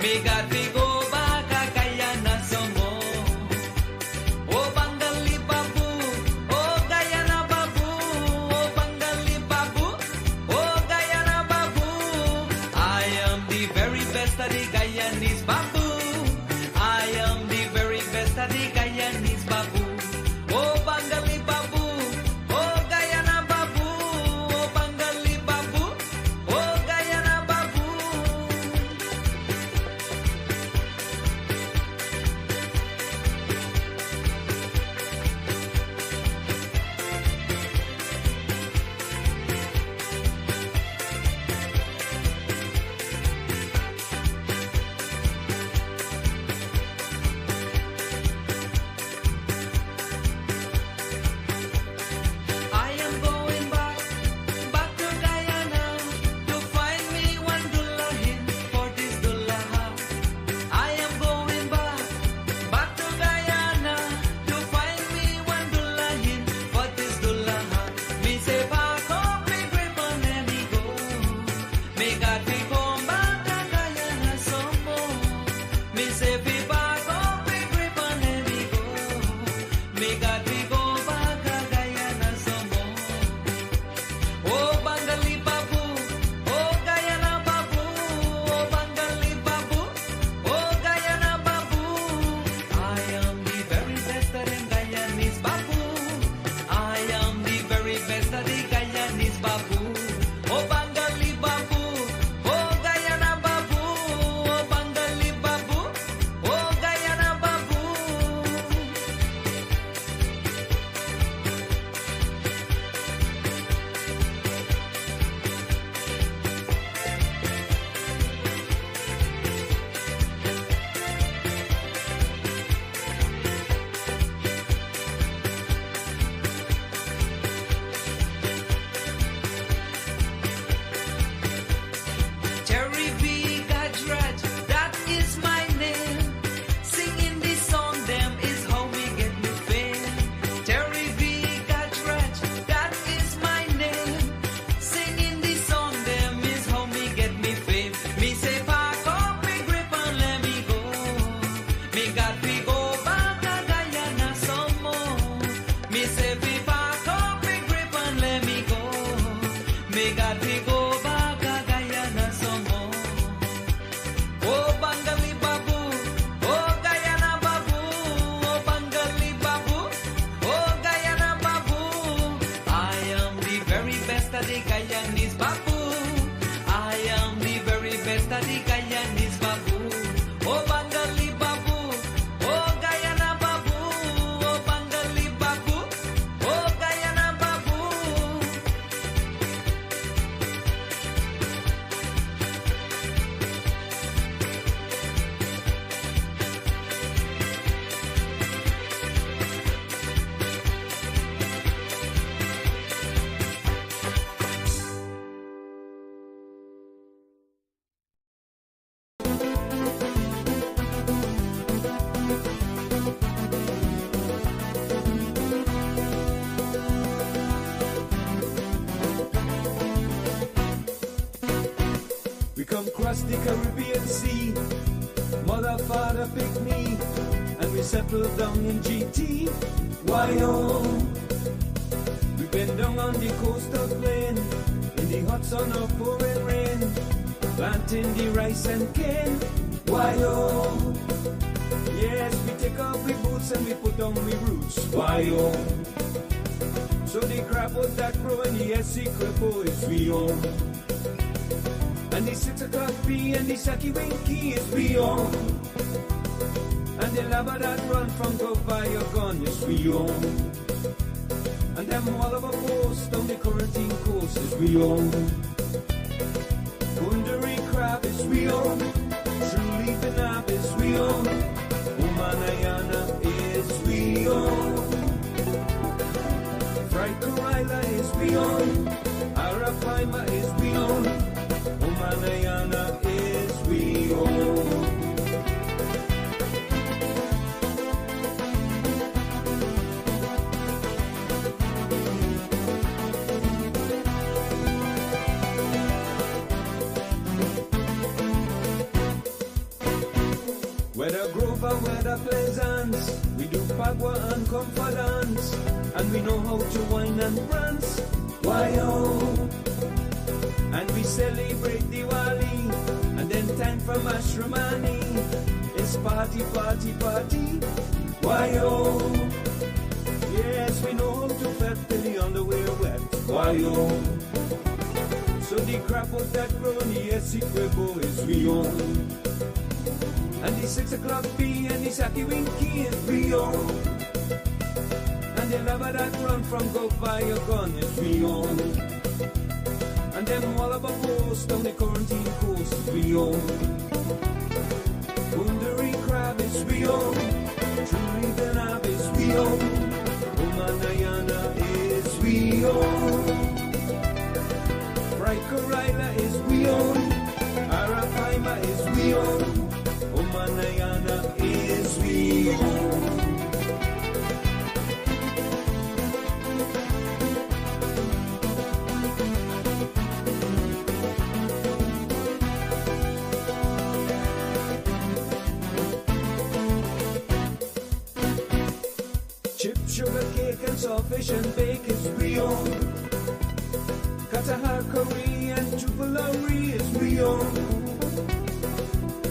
Me God we go back a Guyana some more. Oh Bangali Babu, oh Guyana Babu, oh Bangali Babu, oh Guyana Babu. I am the very best of the Guyanese Babu. I am the very best of the Guyanese Babu. Oh Bangali Babu, oh Guyana Babu, oh Bangali Babu, oh Guyana Babu. I am going back to Guyana to find me one dullahin for this dullaha. I am going back to Guyana to find me one dullahin for this dullaha. Me say back up, me grip on let me go. Me got to come back to Guyana some more. Me say be back up, me grip on let me go. Me got to go back to Guyana some more. Oh Bangali Babu, oh Guyana Babu, oh Bangali Babu, oh Guyana Babu. I am the very best of them Guyanese Babu. I am the very best of the Guyanese Babu. Oh Bangali Babu, oh Guyana Babu, oh Bangali Babu, oh Guyana Babu. Cherry V. Gajraj, that is my name. Singing this song, them is how we get me fame. Cherry V. Gajraj, that is my name. Singing this song, them is how me get me fame. Me say pack up, me grip and let me go. Me got we go back to Guyana some more. Me say we pack up, me grip and let me go. Me got we go back to Guyana some more. Oh Bangali Babu, oh Guyana Babu, oh Bangali Babu, oh Guyana Babu. I am the very best of the Guyanese Babu. I am the very best of the Guyanese Babu. Oh Bangali Babu, oh Guyana Babu, oh Bangali Babu, oh Guyana Babu. We come cross the Caribbean Sea, mother, father, pick me, and we settle down in GT. Why oh? We've been down on the coastal plain, in the hot sun of pouring rain, planting the rice and cane. Why oh? Yes, we take off we boots and we put on we roots. Why oh? So the crabapple that grow and the SC crepo is we own. And the 6 o'clock bee and the Saki Winky is we own. And the lava that run from go by your gun is we own. And them all of our posts down the quarantine coast is we own. Kundari crab is we own. True leaf and ab is we own. Umanayana is we own. Fried Karaila is we own. Arapaima is we own. Umanayana is we own. Whether Grove or whether Pleasance, we do Pagua and Confidence, and we know how to wine and prance. Why oh? And we celebrate Diwali, and then time for Mashramani. It's party, party, party. Why oh? Yes, we know how to fet till the underwear wet. Why oh? So the crap of that crony, yes, Quebo is we own. And the 6 o'clock bee and the Saki Winky is we own. And the lover that run from go buy your gun is we own. And them all about post on the quarantine coast is we own. Wondering crab is we own. Truly the nab is we own. Umanayana is we own. Bright Corilla is we own. Arapaima is we own. Umanayana is we own. Chip, sugar cake and saltfish and bake is we own. Katahar curry and chupalari is we own.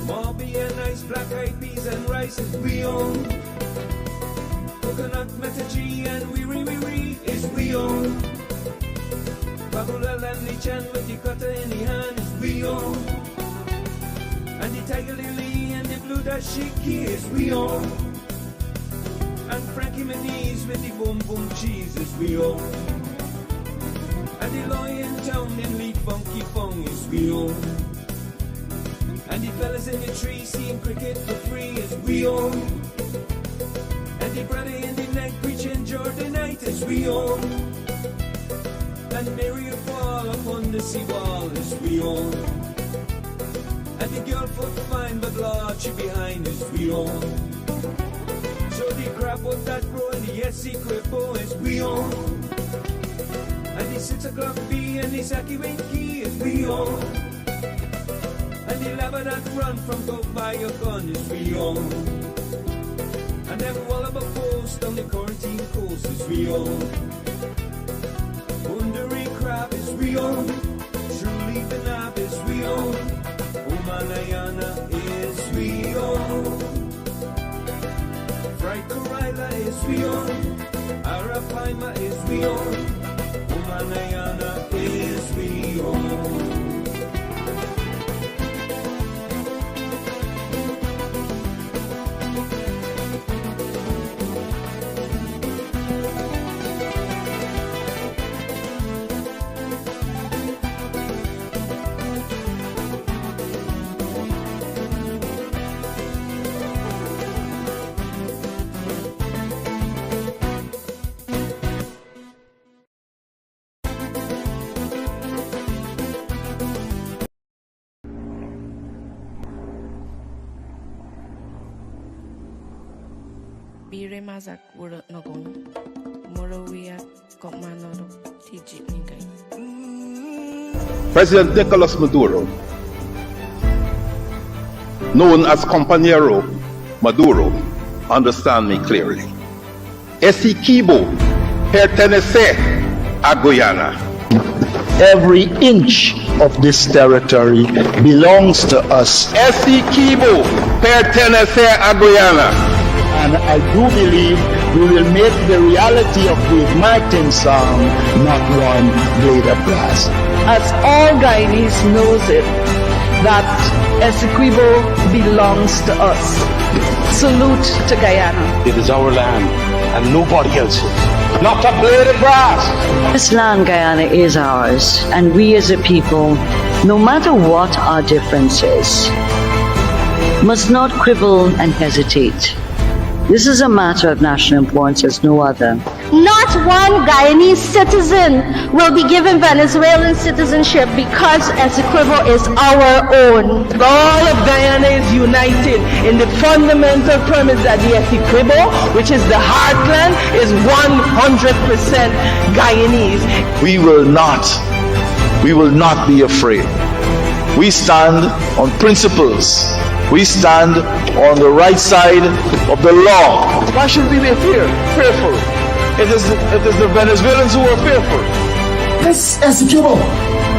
Mauby and ice, black eyed peas and rice is we own. Coconut metaji and wiri is we own. Babula and lichan with the cutter in the hand is we own. And the tiger lily and the blue dashiki is we own. And Frankie Manise with the boom boom cheese is we own. And the lion town in Lee Funky Fong is we own. And the fellas in the tree seeing cricket for free is we own. And the brother in the night preaching Jordanite is we own. And Mary of fall upon the seawall is we own. And the girl foot fine but Lord she behind is we own. So the crap of that grow and the SC cripple is we own. And the 6 o'clock bee and the Saki Winky is we own. And the lover that run from go buy your gun is we own. And them Wallaby post on the quarantine coast is we own. Wondering crab is we own. Truly the nab is we own. Umanayana is we own. Fried Corilla is we own. Arapaima is we own. Umanayana is we own. Bire mazak wurut nogong, morawia komanodo tijit ningay. President Nicolas Maduro, known as Compañero Maduro, understand me clearly. Essequibo pertenece a Guyana. Every inch of this territory belongs to us. Essequibo pertenece a Guyana. And I do believe we will make the reality of the Martin song not one blade of grass. As all Guyanese knows it, that Essequibo belongs to us. Salute to Guyana. It is our land and nobody else's. Not a blade of grass. This land, Guyana, is ours, and we as a people, no matter what our differences, must not quibble and hesitate. This is a matter of national importance as no other. Not one Guyanese citizen will be given Venezuelan citizenship because Essequibo is our own. All of Guyana is united in the fundamental premise that the Essequibo, which is the heartland, is 100% Guyanese. We will not be afraid. We stand on principles We stand on the right side of the law. Why should we be fearful? It is the Venezuelans who are fearful. This Essequibo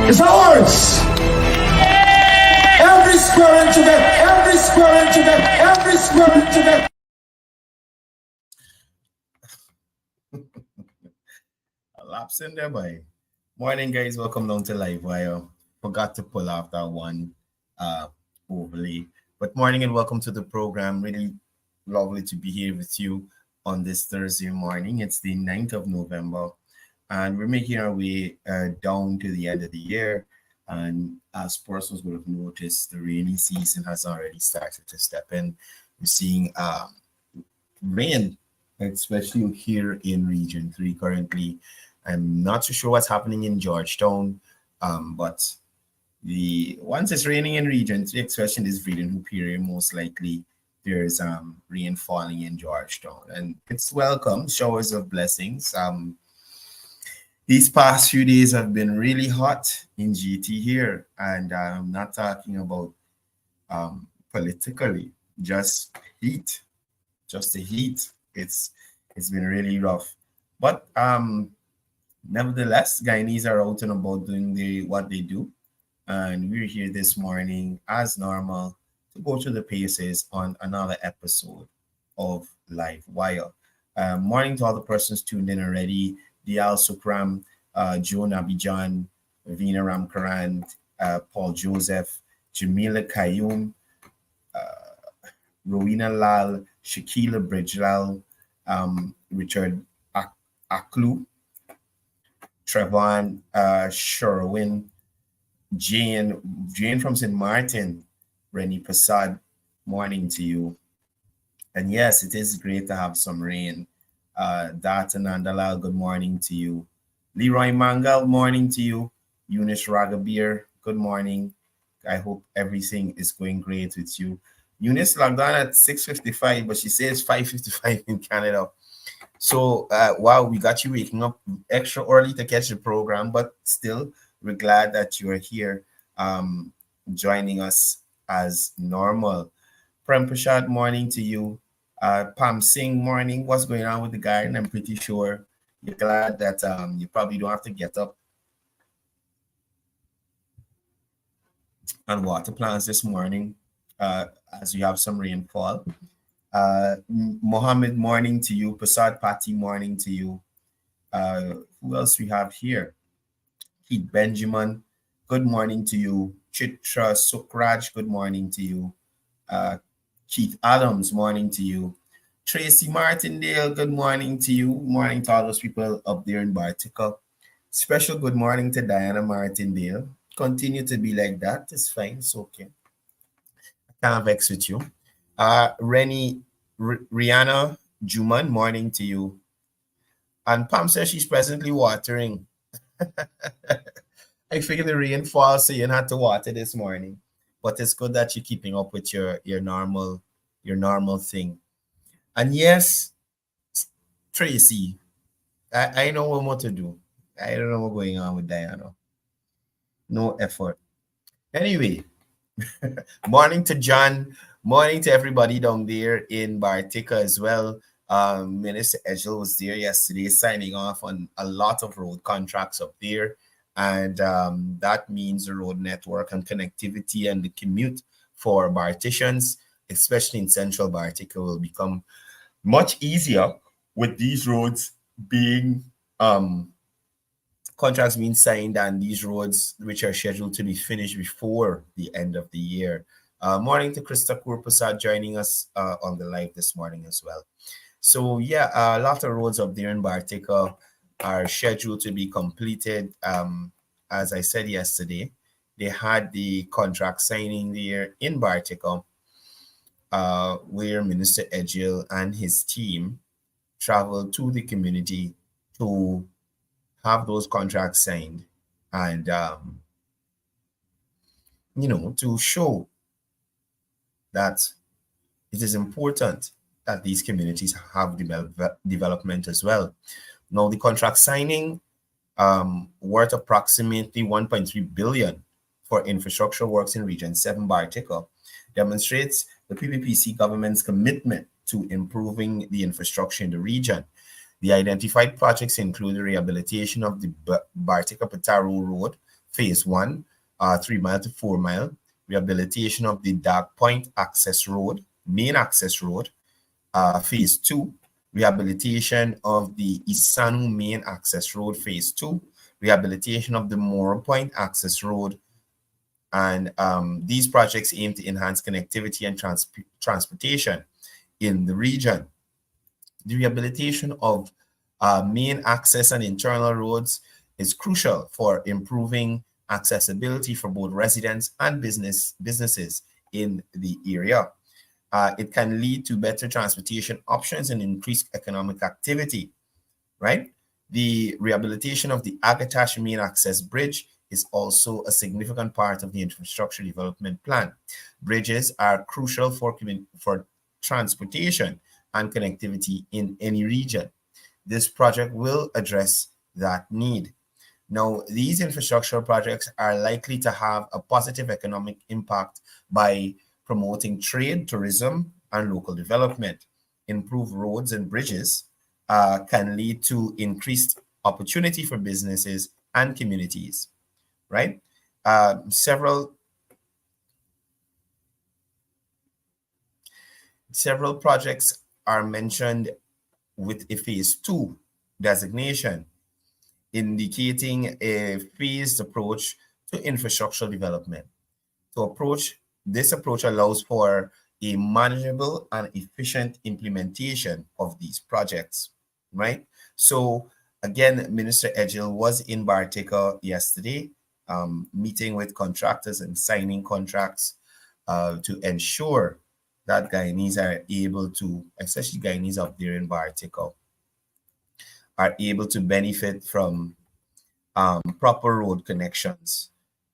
is ours. Every square inch of it, every square inch of it, every square inch of it. A lapse in there, boy. Morning, guys. Welcome down to Livewire. Forgot to pull off that one overlay. But morning and welcome to the program. Really lovely to be here with you on this Thursday morning. It's the 9th of November. And we're making our way down to the end of the year. And as persons would have noticed, the rainy season has already started to step in. We're seeing rain, especially here in Region 3 currently. I'm not too sure what's happening in Georgetown, but once it's raining in Region 3, especially in this reading period, most likely there's rain falling in Georgetown. And it's welcome, showers of blessings. These past few days have been really hot in GT here, and I'm not talking about politically, just heat, just the heat. It's been really rough, but nevertheless, Guyanese are out and about doing what they do, and we're here this morning as normal to go through the paces on another episode of Livewire. Morning to all the persons tuned in already. Dial Sukram, Joan Abidjan, Vina Ramkaran, Paul Joseph, Jamila Kayum, Rowena Lal, Shakila Bridgelal, Richard Aklu, Trevon Sherwin, Jane from St. Martin, Rennie Prasad, morning to you. And yes, it is great to have some rain. Data Nandalal, good morning to you. Leroy Mangal, morning to you. Eunice Ragabir, good morning. I hope everything is going great with you. Eunice logged on at 6:55, but she says 5:55 in Canada. So, wow, we got you waking up extra early to catch the program, but still, we're glad that you are here joining us as normal. Prem Prashad, morning to you. Pam Singh, morning. What's going on with the garden? I'm pretty sure you're glad that you probably don't have to get up and water plants this morning as you have some rainfall. Mohammed, morning to you. Prasad Pati, morning to you. Who else we have here? Keith Benjamin, good morning to you. Chitra Sukraj, good morning to you. Keith Adams, morning to you. Tracy Martindale, good morning to you. Morning to all those people up there in Bartica. Special good morning to Diana Martindale. Continue to be like that. It's fine. It's okay. I can't vex with you. Rihanna Juman, morning to you. And Pam says she's presently watering. I figured the rain falls, so you had to water this morning. But it's good that you're keeping up with your normal thing. And yes, Tracy, I know what more to do. I don't know what's going on with Diana. No effort. Anyway, morning to John. Morning to everybody down there in Bartica as well. Minister Edgel was there yesterday signing off on a lot of road contracts up there. And that means the road network and connectivity and the commute for Barticians, especially in central Bartica, will become much easier with these roads being contracts being signed and these roads which are scheduled to be finished before the end of the year. Morning to Krista Kurprasad joining us on the live this morning as well. So yeah, a lot of roads up there in Bartica are scheduled to be completed. As I said yesterday, they had the contract signing there in Bartica, where Minister Edgel and his team traveled to the community to have those contracts signed and, to show that it is important that these communities have development as well. Now, the contract signing worth approximately 1.3 billion for infrastructure works in Region 7 Bartica. demonstrates the PPPC government's commitment to improving the infrastructure in the region. The identified projects include the rehabilitation of the Bartica-Pataru Road, Phase 1, 3 mile to 4 mile, rehabilitation of the Dark Point Access Road, Main Access Road, Phase 2, rehabilitation of the Isanu Main Access Road, Phase 2, rehabilitation of the Moro Point Access Road, and these projects aim to enhance connectivity and transportation in the region. The rehabilitation of main access and internal roads is crucial for improving accessibility for both residents and businesses in the area. It can lead to better transportation options and increased economic activity, right? The rehabilitation of the Agatash Main Access Bridge is also a significant part of the infrastructure development plan. Bridges are crucial for transportation and connectivity in any region. This project will address that need. Now, these infrastructure projects are likely to have a positive economic impact by promoting trade, tourism, and local development. Improved roads and bridges can lead to increased opportunity for businesses and communities, right? Several projects are mentioned with a phase 2 designation, indicating a phased approach to infrastructure development. This approach allows for a manageable and efficient implementation of these projects, right? So again, Minister Edgil was in Bartica yesterday, meeting with contractors and signing contracts to ensure that Guyanese are able to, especially Guyanese up there in Bartica, are able to benefit from proper road connections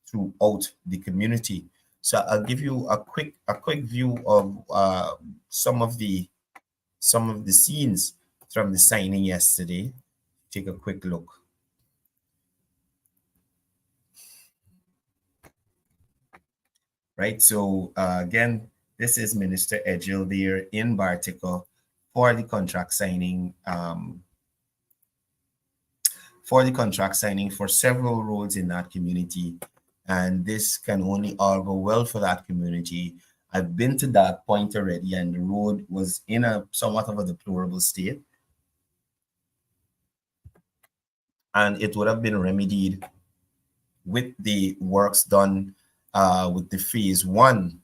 throughout the community. So I'll give you a quick view of some of the scenes from the signing yesterday. Take a quick look. Right. So again, this is Minister Edgil there in Bartica for the contract signing. For several roads in that community, and this can only augur well for that community. I've been to that point already, and the road was in a somewhat of a deplorable state, and it would have been remedied with the works done with the phase 1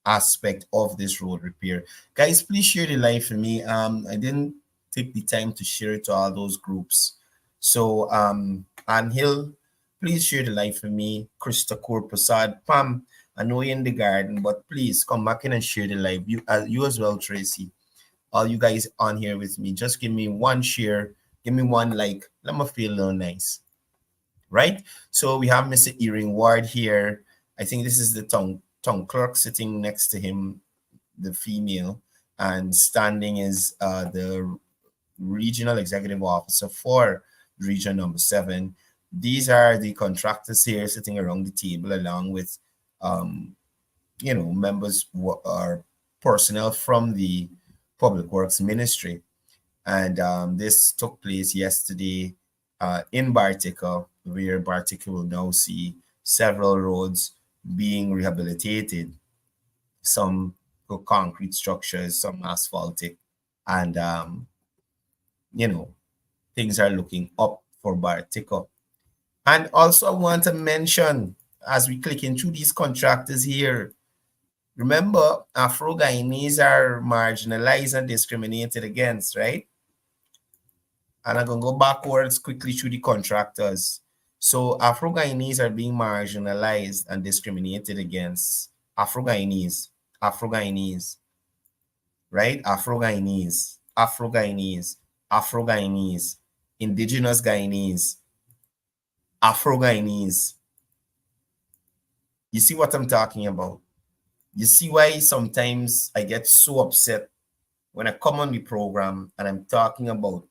aspect of this road repair. Guys, please share the live for me. I didn't take the time to share it to all those groups. So Anhil, please share the live for me. Krista Kaur Prasad, Pam, I know you're in the garden, but please come back in and share the live. You as well, Tracy. All you guys on here with me, just give me one share, give me one like. Let me feel a little nice, right? So we have Mr. Earring Ward here. I think this is the town clerk sitting next to him, the female, and standing is the regional executive officer for region number 7. These are the contractors here sitting around the table, along with members or personnel from the Public Works Ministry. And this took place yesterday in Bartica, where Bartica will now see several roads being rehabilitated, some concrete structures, some asphaltic, and things are looking up for Bartica. And also I want to mention, as we click into these contractors here, remember Afro-Guyanese are marginalized and discriminated against, right? And I'm going to go backwards quickly through the contractors. So Afro-Guyanese are being marginalized and discriminated against. Afro-Guyanese, right? Afro-Guyanese, Indigenous Guyanese, Afro-Guyanese. You see what I'm talking about? You see why sometimes I get so upset when I come on the program and I'm talking about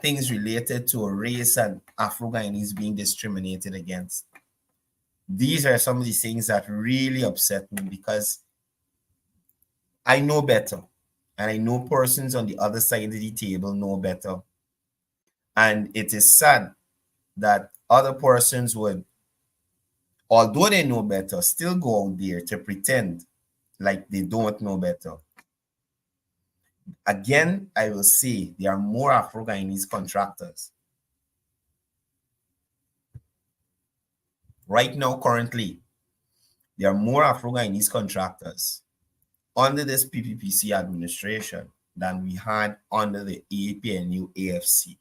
things related to a race and Afro-Guyanese being discriminated against. These are some of the things that really upset me, because I know better. And I know persons on the other side of the table know better. And it is sad that other persons would, although they know better, still go out there to pretend like they don't know better. Again, I will say there are more Afro-Guyanese contractors. Right now, currently, there are more Afro-Guyanese contractors under this PPPC administration than we had under the APNU AFC.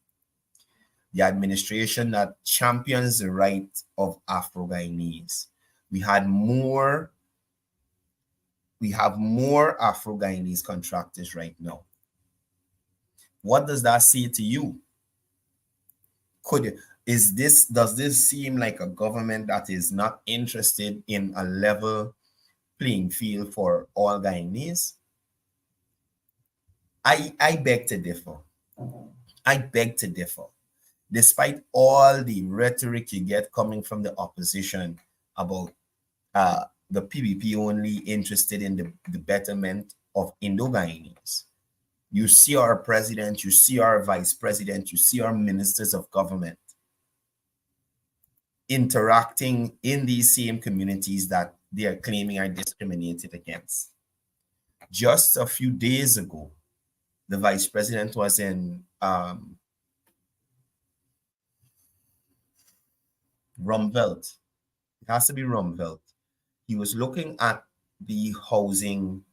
The administration that champions the right of Afro-Guyanese. We have more Afro-Guyanese contractors right now. What does that say to you? Does this seem like a government that is not interested in a level playing field for all Guyanese? I beg to differ. I beg to differ. Despite all the rhetoric you get coming from the opposition about the PPP only interested in the betterment of Indo-Guyanese, you see our president, you see our vice president, you see our ministers of government interacting in these same communities that they are claiming are discriminated against. Just a few days ago, the vice president was in Rumveld. It has to be Rumveld. He was looking at the housing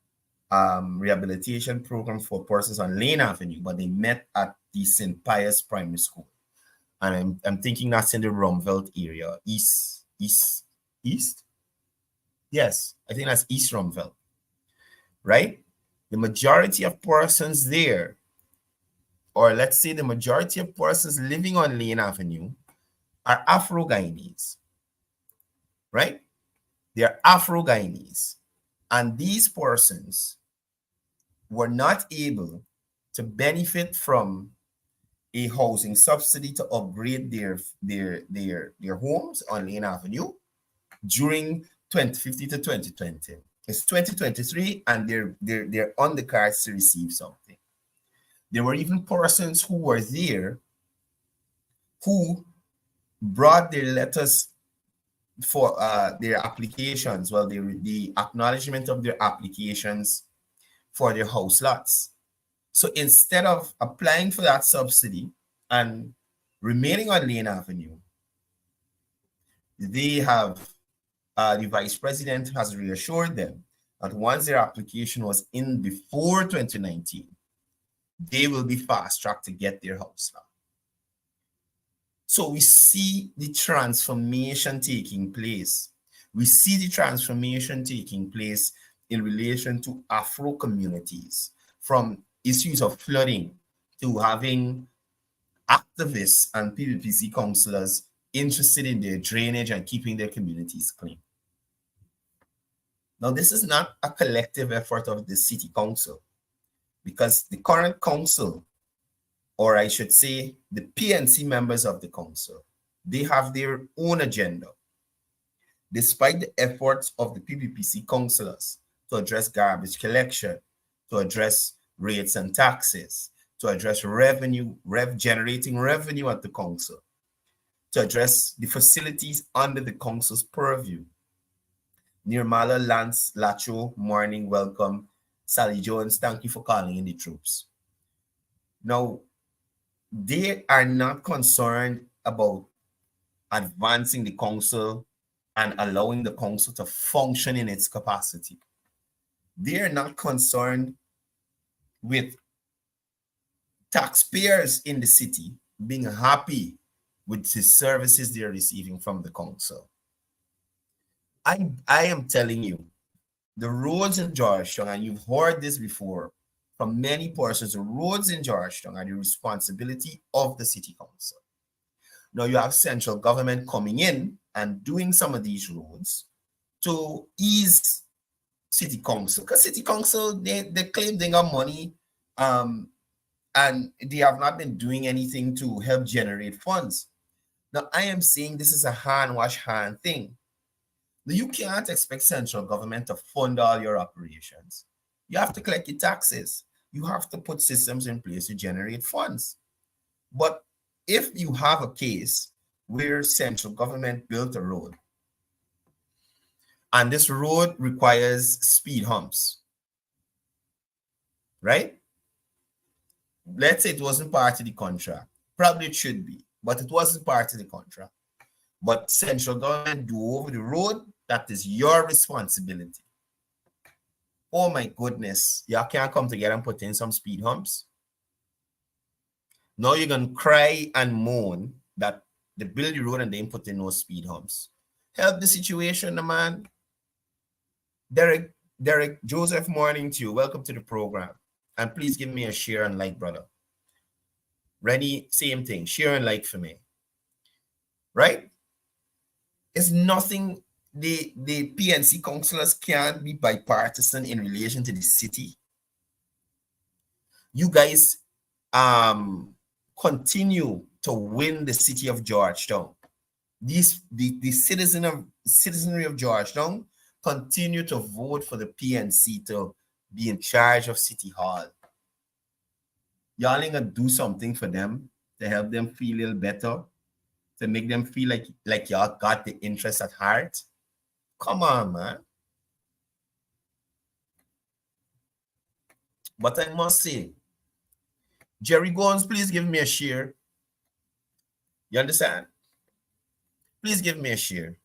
rehabilitation program for persons on Lane Avenue, but they met at the St. Pius Primary School. And I'm thinking that's in the Rumveld area, east? Yes, I think that's East Rumveld, right? The majority of persons there, or let's say the majority of persons living on Lane Avenue, are Afro-Guyanese, right? They are Afro-Guyanese. And these persons were not able to benefit from a housing subsidy to upgrade their homes on Lane Avenue during 2015 to 2020. It's 2023 and they're on the cards to receive something. There were even persons who were there who brought their letters for their applications, well, the acknowledgement of their applications for their house lots. So instead of applying for that subsidy and remaining on Lane Avenue, they have, the vice president has reassured them that once their application was in before 2019, they will be fast-tracked to get their house lot. So we see the transformation taking place. We see the transformation taking place in relation to Afro communities, from issues of flooding to having activists and PPPC councillors interested in their drainage and keeping their communities clean. Now, this is not a collective effort of the city council, because the current council, or I should say the PNC members of the council, they have their own agenda. Despite the efforts of the PPPC councillors to address garbage collection, to address rates and taxes, to address generating revenue at the council, to address the facilities under the council's purview. Nirmala, Lance, Lacho, morning, welcome. Sally Jones, thank you for calling in the troops. Now, they are not concerned about advancing the council and allowing the council to function in its capacity. They are not concerned with taxpayers in the city being happy with the services they are receiving from the council. I am telling you, the roads in Georgetown, and you've heard this before from many persons, the roads in Georgetown are the responsibility of the city council. Now you have central government coming in and doing some of these roads to ease city council, because city council, they claim they got money and they have not been doing anything to help generate funds. Now I am saying this is a hand wash hand thing. Now, you can't expect central government to fund all your operations. You have to collect your taxes. You have to put systems in place to generate funds. But if you have a case where central government built a road, and this road requires speed humps, right? Let's say it wasn't part of the contract. Probably it should be, but it wasn't part of the contract. But central government do over the road, that is your responsibility. Oh my goodness, y'all can't come together and put in some speed humps. Now you're going to cry and moan that they build the road and they put in no speed humps. Help the situation, man. Derek Joseph, morning to you. Welcome to the program. And please give me a share and like, brother. Rennie, same thing. Share and like for me. Right? It's nothing. The PNC councillors can't be bipartisan in relation to the city. You guys continue to win the city of Georgetown. The citizenry of Georgetown continue to vote for the PNC to be in charge of City Hall. Y'all ain't gonna do something for them to help them feel a little better, to make them feel like y'all got the interest at heart. Come on, man. But I must say, Jerry Goins, please give me a share. You understand? Please give me a share.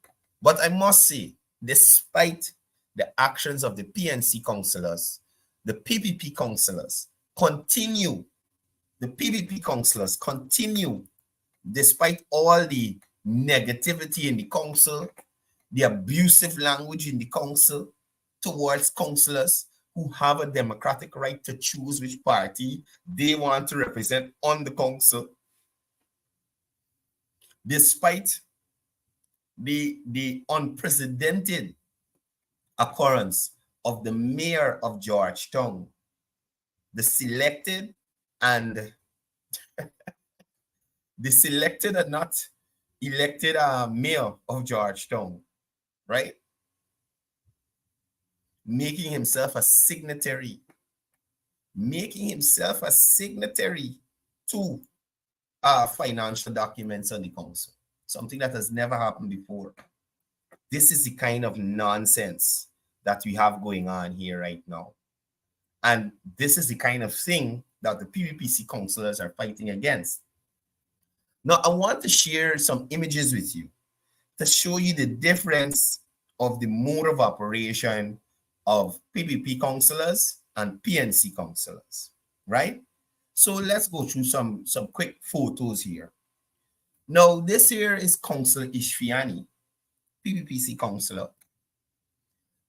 But I must say, despite the actions of the PNC councillors, the PPP councillors continue, despite all the negativity in the council, the abusive language in the council towards councillors who have a democratic right to choose which party they want to represent on the council. Despite the unprecedented occurrence of the mayor of Georgetown, the selected and not elected mayor of Georgetown, right? Making himself a signatory to financial documents on the council, something that has never happened before. This is the kind of nonsense that we have going on here right now. And this is the kind of thing that the PVPC councillors are fighting against. Now, I want to share some images with you to show you the difference of the mode of operation of PVP councillors and PNC councillors, right? So let's go through some quick photos here. Now, this here is Councillor Ishfiani, PVPC councillor.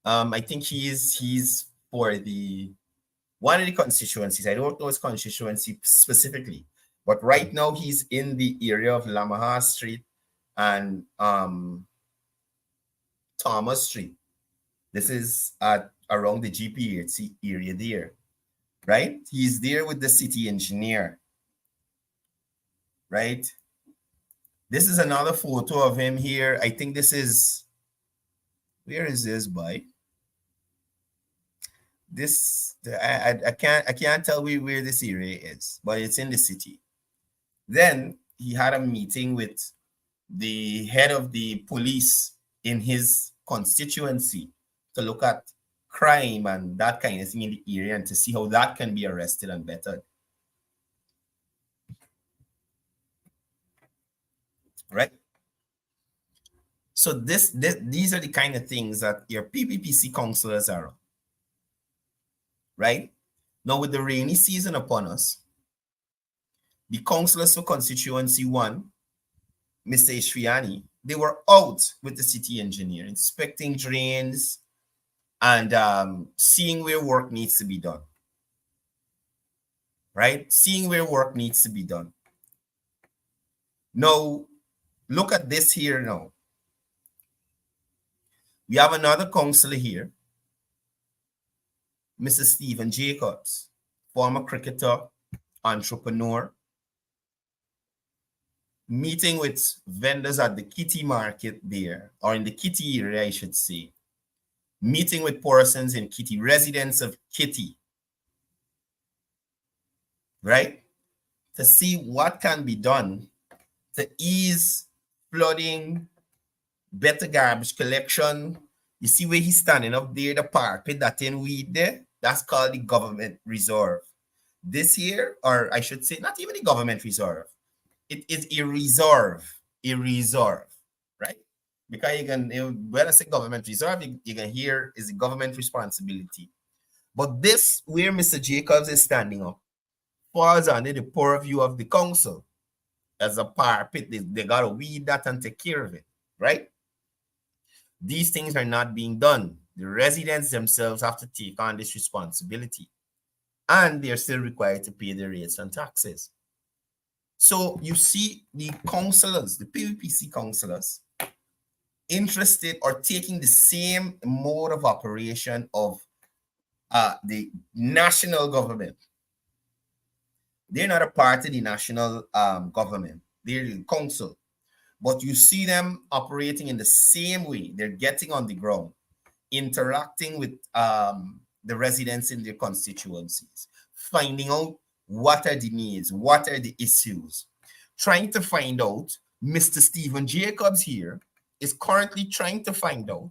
I think he's for one of the constituencies. I don't know his constituency specifically, but right now he's in the area of Lamaha Street and Thomas Street. This is around the GPHC area there, right? He's there with the city engineer, right? This is another photo of him here. I think this is, where is this by? This, I can't tell you where this area is, but it's in the city. Then he had a meeting with the head of the police in his constituency to look at crime and that kind of thing in the area and to see how that can be arrested and bettered. Right? So these are the kind of things that your PPPC councillors are on. Right? Now, with the rainy season upon us, the councillors for constituency 1, Mr. Ishfiani, they were out with the city engineer, inspecting drains and seeing where work needs to be done. Right? Seeing where work needs to be done. Now, look at this here now. We have another councillor here, Mr. Stephen Jacobs, former cricketer, entrepreneur, meeting with vendors at the Kitty market there, or in the Kitty area, I should say. meeting with persons in Kitty, residents of Kitty, right? To see what can be done to ease flooding, better garbage collection. You see where he's standing up there, the park with that in weed there? That's called the government reserve. This year, or I should say, not even the government reserve. It is a reserve, right? Because when I say government reserve, you can hear is the government responsibility. But this, where Mr. Jacobs is standing up, falls under the purview of the council. As a parapet, they got to weed that and take care of it, right? These things are not being done. The residents themselves have to take on this responsibility, and they're still required to pay the rates and taxes. So you see the councillors, the PVPC councillors, interested or taking the same mode of operation of the national government. They're not a part of the national government. They're the council. But you see them operating in the same way. They're getting on the ground, interacting with the residents in their constituencies, finding out what are the needs, what are the issues, trying to find out. Mr. Stephen Jacobs here is currently trying to find out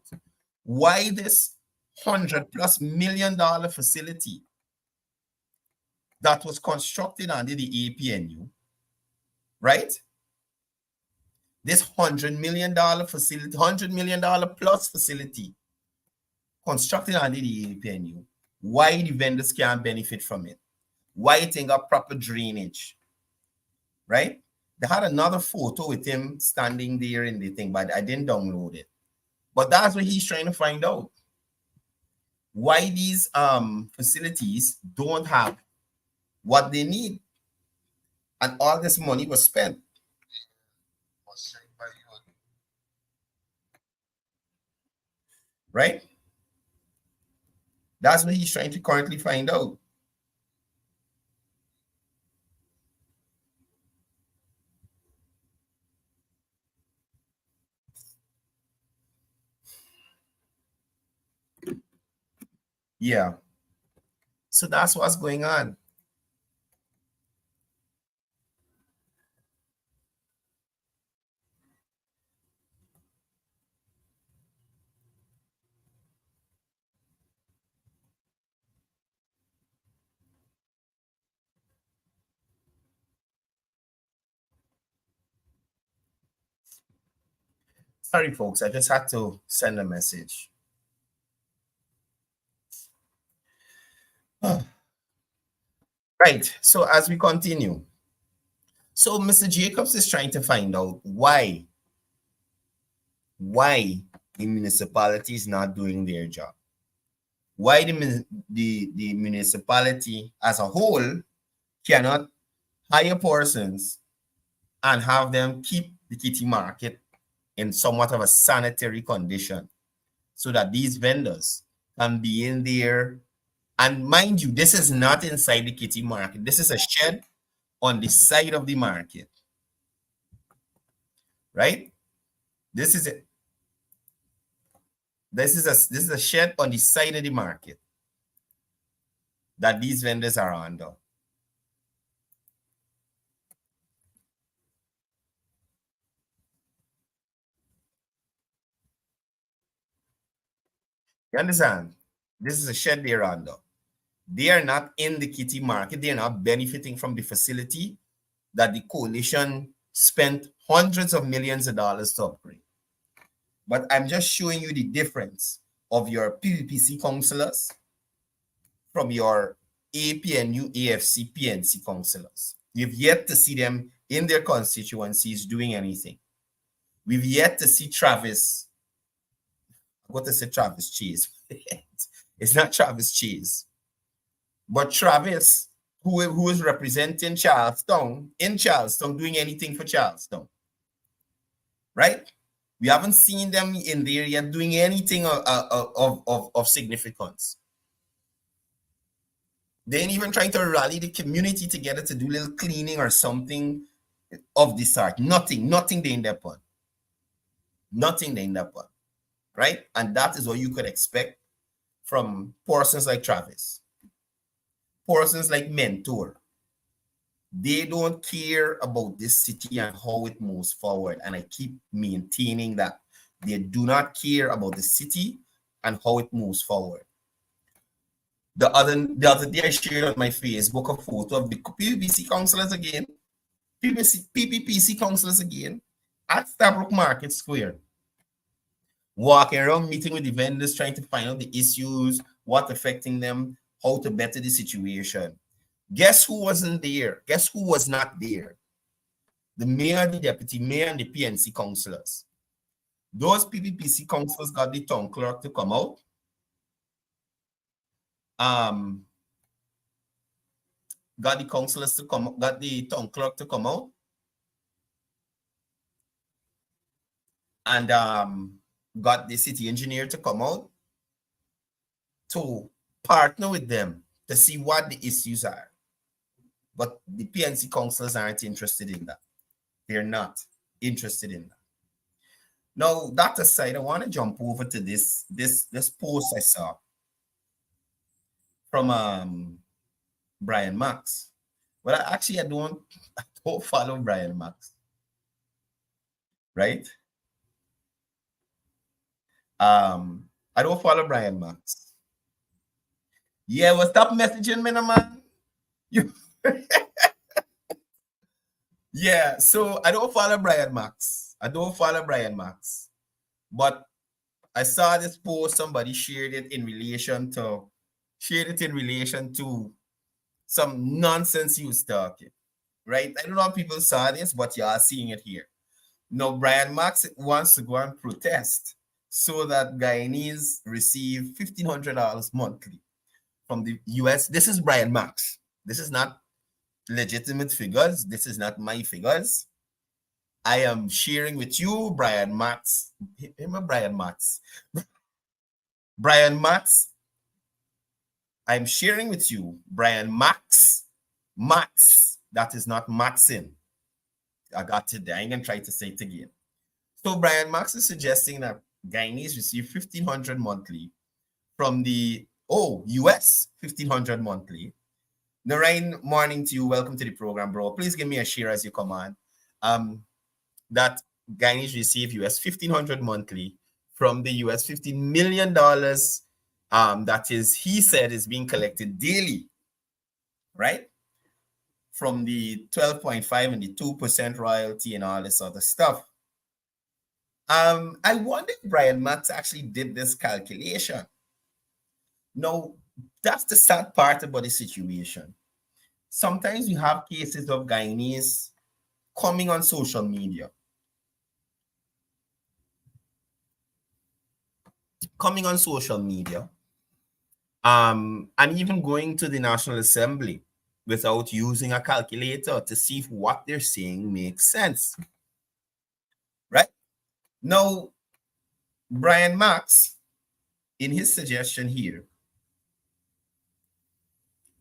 why this $100+ million facility that was constructed under the APNU, right? This $100 million facility, $100 million plus facility constructed under the APNU, why the vendors can't benefit from it? Why it ain't got proper drainage, right? They had another photo with him standing there in the thing, but I didn't download it. But that's what he's trying to find out. Why these facilities don't have what they need, and all this money was spent. Right? That's what he's trying to currently find out. Yeah. So that's what's going on. Sorry, folks, I just had to send a message. Right, so as we continue, so Mr. Jacobs is trying to find out why the municipality is not doing their job. Why the municipality as a whole cannot hire persons and have them keep the kitty market in somewhat of a sanitary condition so that these vendors can be in there. And mind you, this is not inside the kitty market. This is a shed on the side of the market, right? This is it. This is a shed on the side of the market that these vendors are under. You understand? This is a shed they're under. They are not in the kitty market. They are not benefiting from the facility that the coalition spent hundreds of millions of dollars to upgrade. But I'm just showing you the difference of your PVPC councillors from your APNU, AFC, PNC councillors. We've yet to see them in their constituencies doing anything. We've yet to see Travis. I'm going to say Travis Chase. It's not Travis Chase. But Travis, who is representing Charlestown, in Charlestown, doing anything for Charlestown. Right? We haven't seen them in there yet doing anything of significance. They ain't even trying to rally the community together to do a little cleaning or something of this sort. Nothing they end up on. Nothing they end up on. right? And that is what you could expect from persons like Travis, persons like Mentor. They don't care about this city and how it moves forward. And I keep maintaining that they do not care about the city and how it moves forward. The other day I shared on my Facebook a photo of the PPPC councillors again, PPPC councillors again at Stabrook Market Square, walking around, meeting with the vendors, trying to find out the issues, what affecting them, how to better the situation. Guess who wasn't there? Guess who was not there? The mayor, the deputy mayor, and the PNC councillors. Those PPPC councillors got the town clerk to come out. Got the councillors to come, got the town clerk to come out. And got the city engineer to come out to partner with them to see what the issues are. But the PNC councillors aren't interested in that. They're not interested in that. Now, that aside, I want to jump over to this post I saw from Brian Max. Well, I don't follow Brian Max, right? I don't follow Brian Max. Yeah, well, stop messaging me, man. You. Yeah, so I don't follow Brian Max. But I saw this post, somebody shared it in relation to some nonsense he was talking, right? I don't know if people saw this, but you are seeing it here. Now, Brian Max wants to go and protest so that Guyanese receive $1,500 monthly from the US. This is Brian Max. This is not legitimate figures. This is not my figures. I am sharing with you Brian Max. Brian Max. I'm sharing with you Brian Max. That is not Maxin. I got it there. I'm going to try to say it again. So Brian Max is suggesting that Guyanese receive $1,500 monthly from the US $1,500 monthly. Narain, morning to you. Welcome to the program, bro. Please give me a share as you come on. That Guyanese receive US $1,500 monthly from the US $15 million. That is, he said, is being collected daily, right? From the 12.5 and the 2% royalty and all this other stuff. I wonder if Brian Max actually did this calculation. No, that's the sad part about the situation. Sometimes you have cases of Guyanese coming on social media. And even going to the National Assembly without using a calculator to see if what they're saying makes sense. Right? Now, Brian Max, in his suggestion here,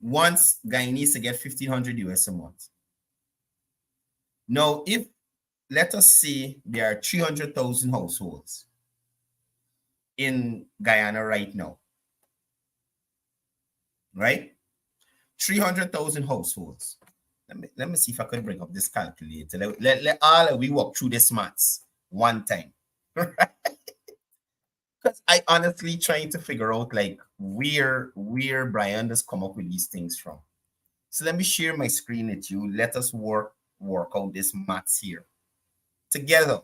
wants Guyanese to get $1,500 US a month. Now, if, let us say, there are 300,000 households in Guyana right now, right? 300,000 households. Let me see if I could bring up this calculator. Let all we walk through this maths one time. Because I honestly trying to figure out like where Brian has come up with these things from. So let me share my screen with you. Let us work out this maths here together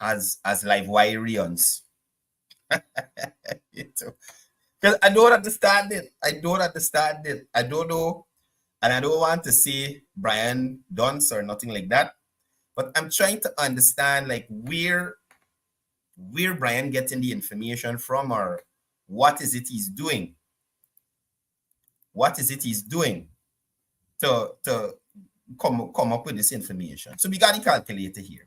as Livewireans. Because I don't understand it. I don't know. And I don't want to say Brian dunce or nothing like that. But I'm trying to understand like where Brian getting the information from, or what is it he's doing? What is it he's doing to come up with this information? So we got the calculator here.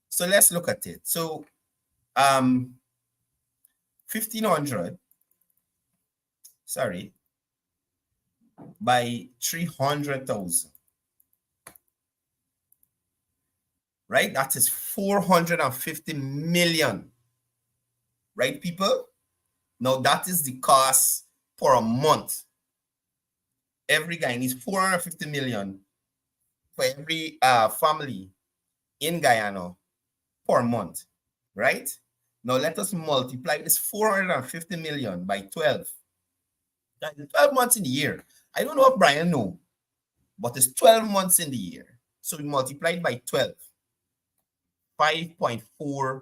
So let's look at it. So 1,500, sorry, by 300,000. Right? That is 450 million right, people? Now, that is the cost for a month. Every Guyanese, 450 million for every family in Guyana per month, right? Now, let us multiply this 450 million by 12. That is 12 months in the year. I don't know if Brian knows, but it's 12 months in the year. So we multiplied by 12. $5.4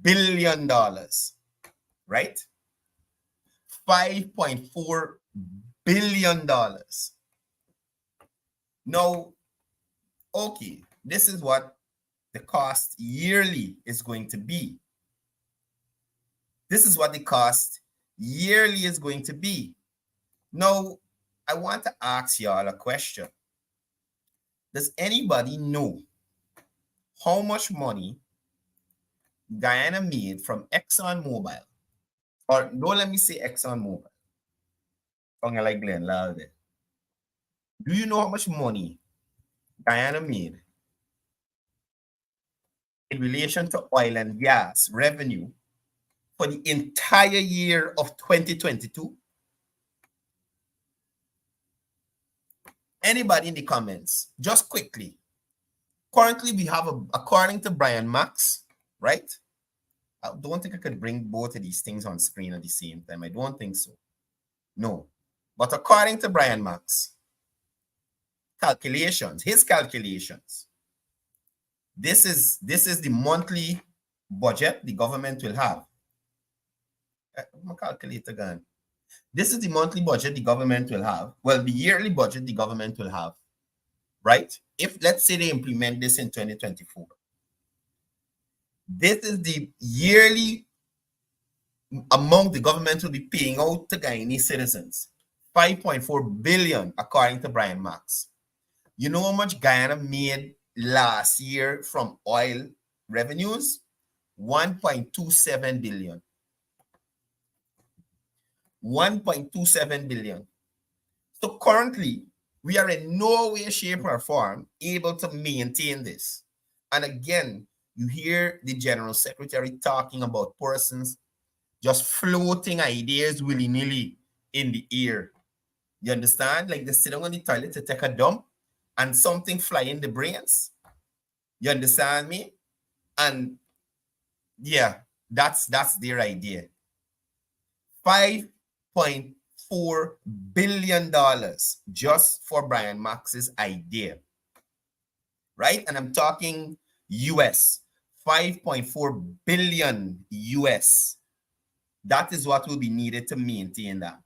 billion, right? $5.4 billion. Now, okay, this is what the cost yearly is going to be. This is what the cost yearly is going to be. Now, I want to ask y'all a question. Does anybody know how much money Guyana made from ExxonMobil? Or don't let me say ExxonMobil. Like Glenn Lalde. Do you know how much money Guyana made in relation to oil and gas revenue for the entire year of 2022? Anybody in the comments? Just quickly. Currently, we have, according to Brian Max, right? I don't think I could bring both of these things on screen at the same time. I don't think so. No. But according to Brian Max, calculations, his calculations, this is the monthly budget the government will have. My calculator gun. This is the monthly budget the government will have. Well, the yearly budget the government will have, right? If, let's say, they implement this in 2024. This is the yearly amount the government will be paying out to Guyanese citizens. 5.4 billion, according to Brian Max. You know how much Guyana made last year from oil revenues? 1.27 billion. 1.27 billion. So currently, we are in no way, shape, or form able to maintain this. And again, you hear the General Secretary talking about persons just floating ideas willy-nilly in the air. You understand? Like they sit down on the toilet to take a dump and something fly in the brains. You understand me? And yeah, that's their idea. $5.4 billion just for Brian Max's idea. Right? And I'm talking US. 5.4 billion US. That is what will be needed to maintain that.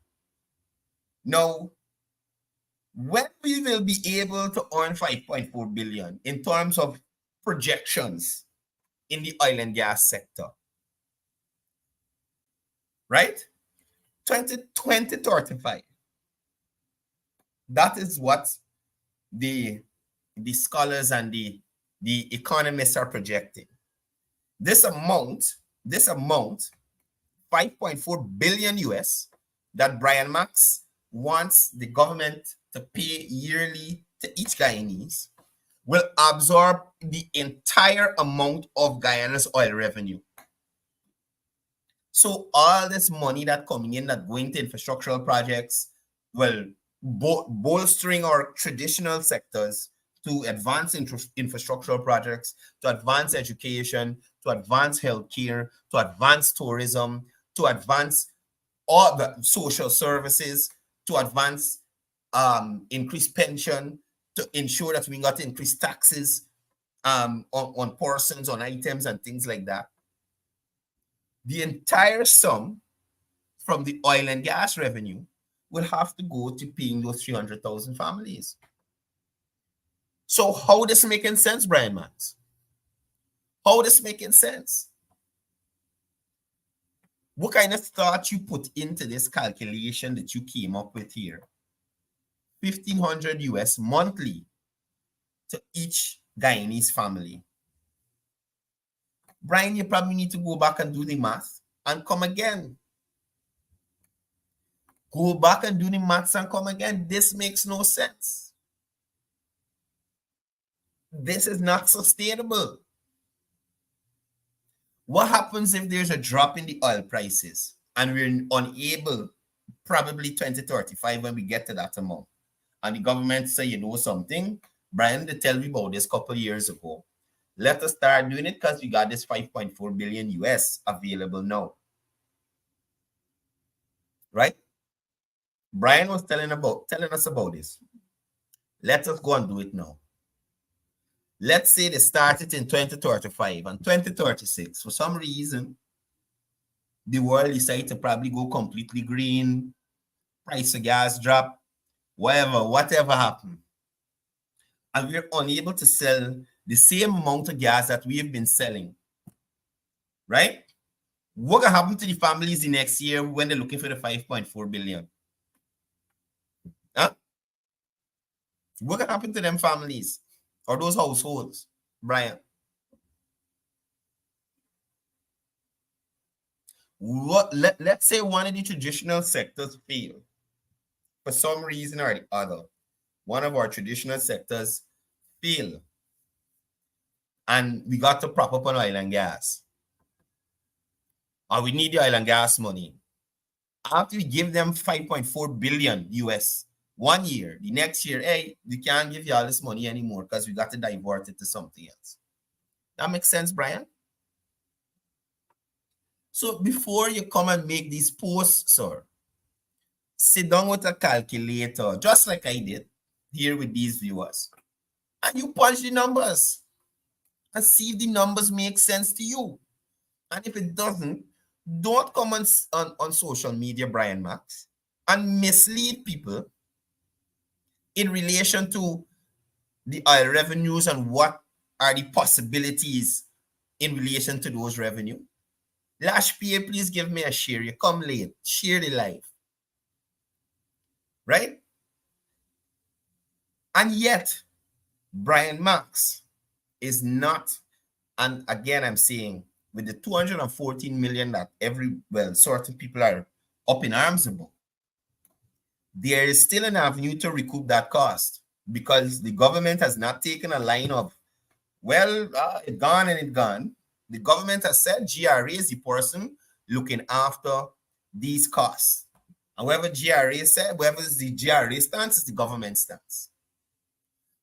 Now, when we will be able to earn 5.4 billion in terms of projections in the oil and gas sector, right? 2035. That is what the scholars and the economists are projecting. This amount, 5.4 billion US, that Brian Max wants the government to pay yearly to each Guyanese, will absorb the entire amount of Guyana's oil revenue. So all this money that coming in, that going to infrastructural projects, well, bolstering our traditional sectors to advance infrastructural projects, to advance education, to advance healthcare, to advance tourism, to advance all the social services, to advance increased pension, to ensure that we got increased taxes on persons, on items and things like that. The entire sum from the oil and gas revenue will have to go to paying those 300,000 families. So how this making sense, Brian Max? How this making sense? What kind of thought you put into this calculation that you came up with here? 1,500 US monthly to each Guyanese family. Brian, you probably need to go back and do the math and come again. Go back and do the maths and come again. This makes no sense. This is not sustainable. What happens if there's a drop in the oil prices and we're unable, probably 2035 when we get to that amount, and the government say, you know something, Brian, they tell me about this couple years ago. Let us start doing it because we got this 5.4 billion US available now. Right? Brian was telling us about this. Let us go and do it now. Let's say they started in 2035 and 2036. For some reason, the world decided to probably go completely green, price of gas drop, whatever happened. And we're unable to sell the same amount of gas that we have been selling. Right? What will happen to the families the next year when they're looking for the 5.4 billion? Huh? What will happen to them families or those households, Brian? Let's say one of the traditional sectors fail for some reason or the other. One of our traditional sectors fail, and we got to prop up on oil and gas. And we need the oil and gas money. After we give them 5.4 billion US 1 year, the next year, hey, we can't give you all this money anymore because we got to divert it to something else. That makes sense, Brian? So before you come and make these posts, sir, sit down with a calculator, just like I did here with these viewers, and you punch the numbers and see if the numbers make sense to you. And if it doesn't, don't come on social media, Brian Max, and mislead people in relation to the oil revenues and what are the possibilities in relation to those revenue. Lash PA, please give me a share. You come late. Share the live. Right? And yet, Brian Max is not, and again, I'm saying, with the 214 million that certain people are up in arms about, there is still an avenue to recoup that cost because the government has not taken a line of, it's gone and it's gone. The government has said GRA is the person looking after these costs. And whatever GRA said, whatever is the GRA stance is the government stance.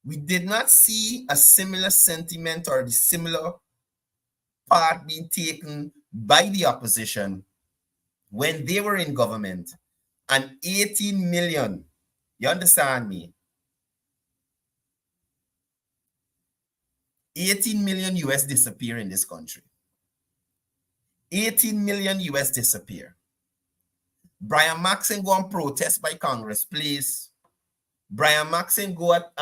We did not see a similar sentiment or the similar part being taken by the opposition when they were in government. And 18 million, you understand me? 18 million US disappear in this country. 18 million US disappear. Brian Maxon go on protest by Congress, please. Brian Maxon go at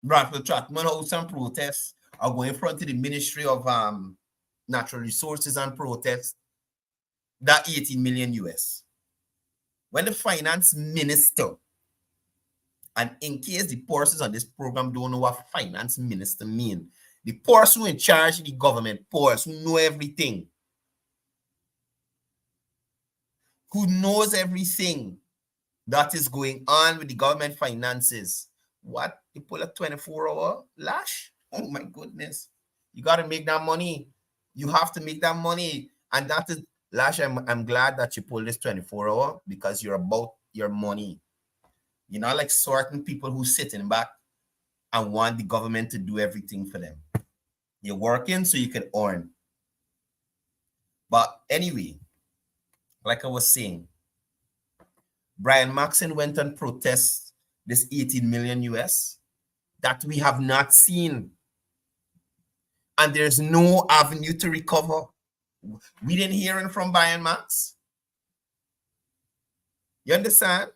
Raffle Chatman House and protest, or go in front of the Ministry of Natural Resources and protest. That 18 million US. When the finance minister, and in case the persons on this program don't know what finance minister mean, the person who in charge of the government, person who know everything, who knows everything that is going on with the government finances. What? You pull a 24-hour lash? Oh my goodness. You got to make that money. You have to make that money. And that is, Lash, I'm glad that you pull this 24-hour because you're about your money. You're not like certain people who sit in back and want the government to do everything for them. You're working so you can earn. But anyway, like I was saying, Brian Maxon went and protest this 18 million US that we have not seen. And there's no avenue to recover. We didn't hear it from Brian Max. You understand?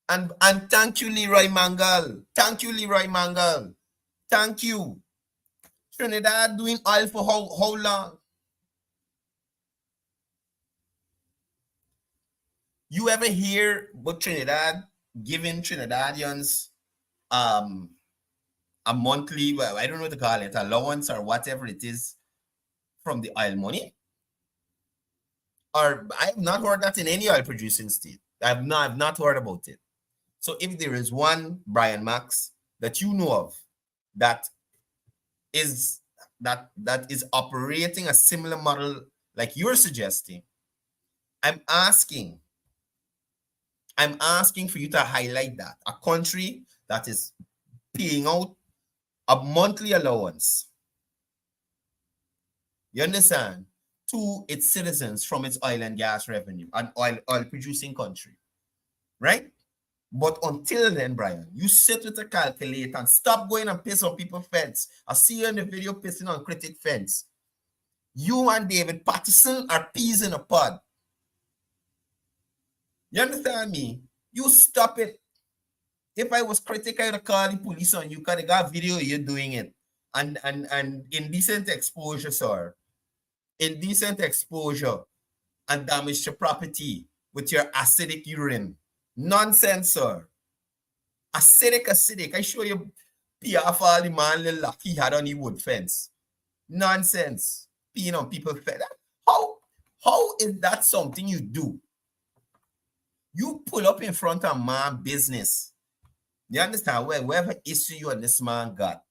And thank you, Leroy Mangal. Thank you, Leroy Mangal. Thank you. Trinidad doing oil for how long? You ever hear about Trinidad giving Trinidadians a monthly, well, I don't know what to call it, allowance or whatever it is from the oil money? Or I have not heard that in any oil producing state. I've not heard about it. So if there is one Brian Max that you know of that is operating a similar model like you're suggesting, I'm asking for you to highlight that. A country that is paying out a monthly allowance, you understand, to its citizens from its oil and gas revenue, an oil producing country, right? But until then, Brian, you sit with a calculator and stop going and piss on people's fence. I see you in the video pissing on critic fence. You and David Patterson are peas in a pod. You understand me? You stop it. If I was critic, I would call the police on you because they got video of you doing it. And indecent exposure, sir. Indecent exposure and damage to property with your acidic urine. Nonsense, sir. Acidic. I show you PR for all the man little lock he had on the wood fence. Nonsense. Peeing on people's fence. How is that something you do? You pull up in front of man business. You understand? Wherever issue you and this man got.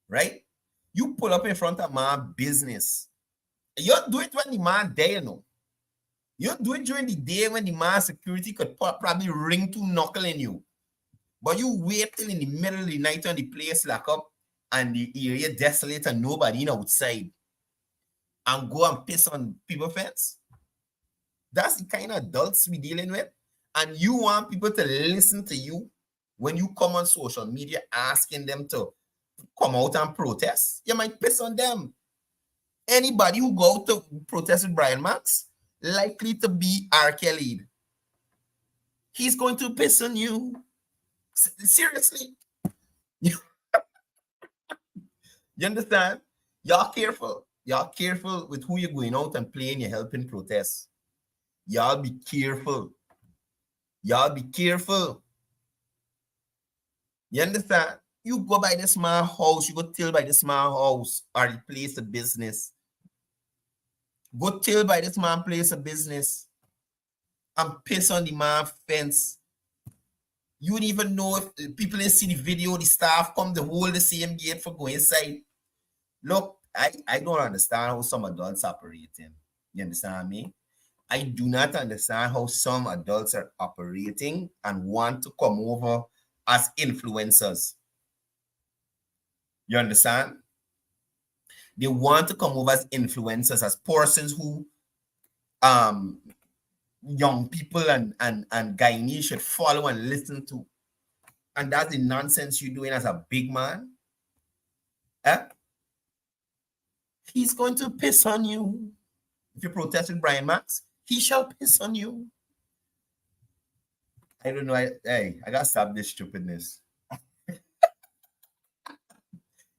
Right? You pull up in front of man business. You do it when the man there, you know. You do it during the day when the man security could probably ring to knuckle in you. But you wait till in the middle of the night when the place lock up and the area desolate and nobody outside and go and piss on people's fence. That's the kind of adults we're dealing with. And you want people to listen to you when you come on social media asking them to come out and protest. You might piss on them. Anybody who go out to protest with Brian Max, likely to be R. Kelly. He's going to piss on you. Seriously. You understand? Y'all careful. Y'all careful with who you're going out and playing. You're helping protest. Y'all be careful. Y'all be careful. You understand? You go by this man house. You go till by this man house or the place of business. Go till by this man place of business and piss on the man fence. You don't even know if people didn't see the video, the staff come to hold the same gate for going inside. Look, I don't understand how some adults operating. You understand me? I do not understand how some adults are operating and want to come over as influencers. You understand? They want to come over as influencers, as persons who young people and Guyanese should follow and listen to. And that's the nonsense you're doing as a big man. Eh? He's going to piss on you. If you protest with Brian Max, he shall piss on you. I don't know. I gotta stop this stupidness.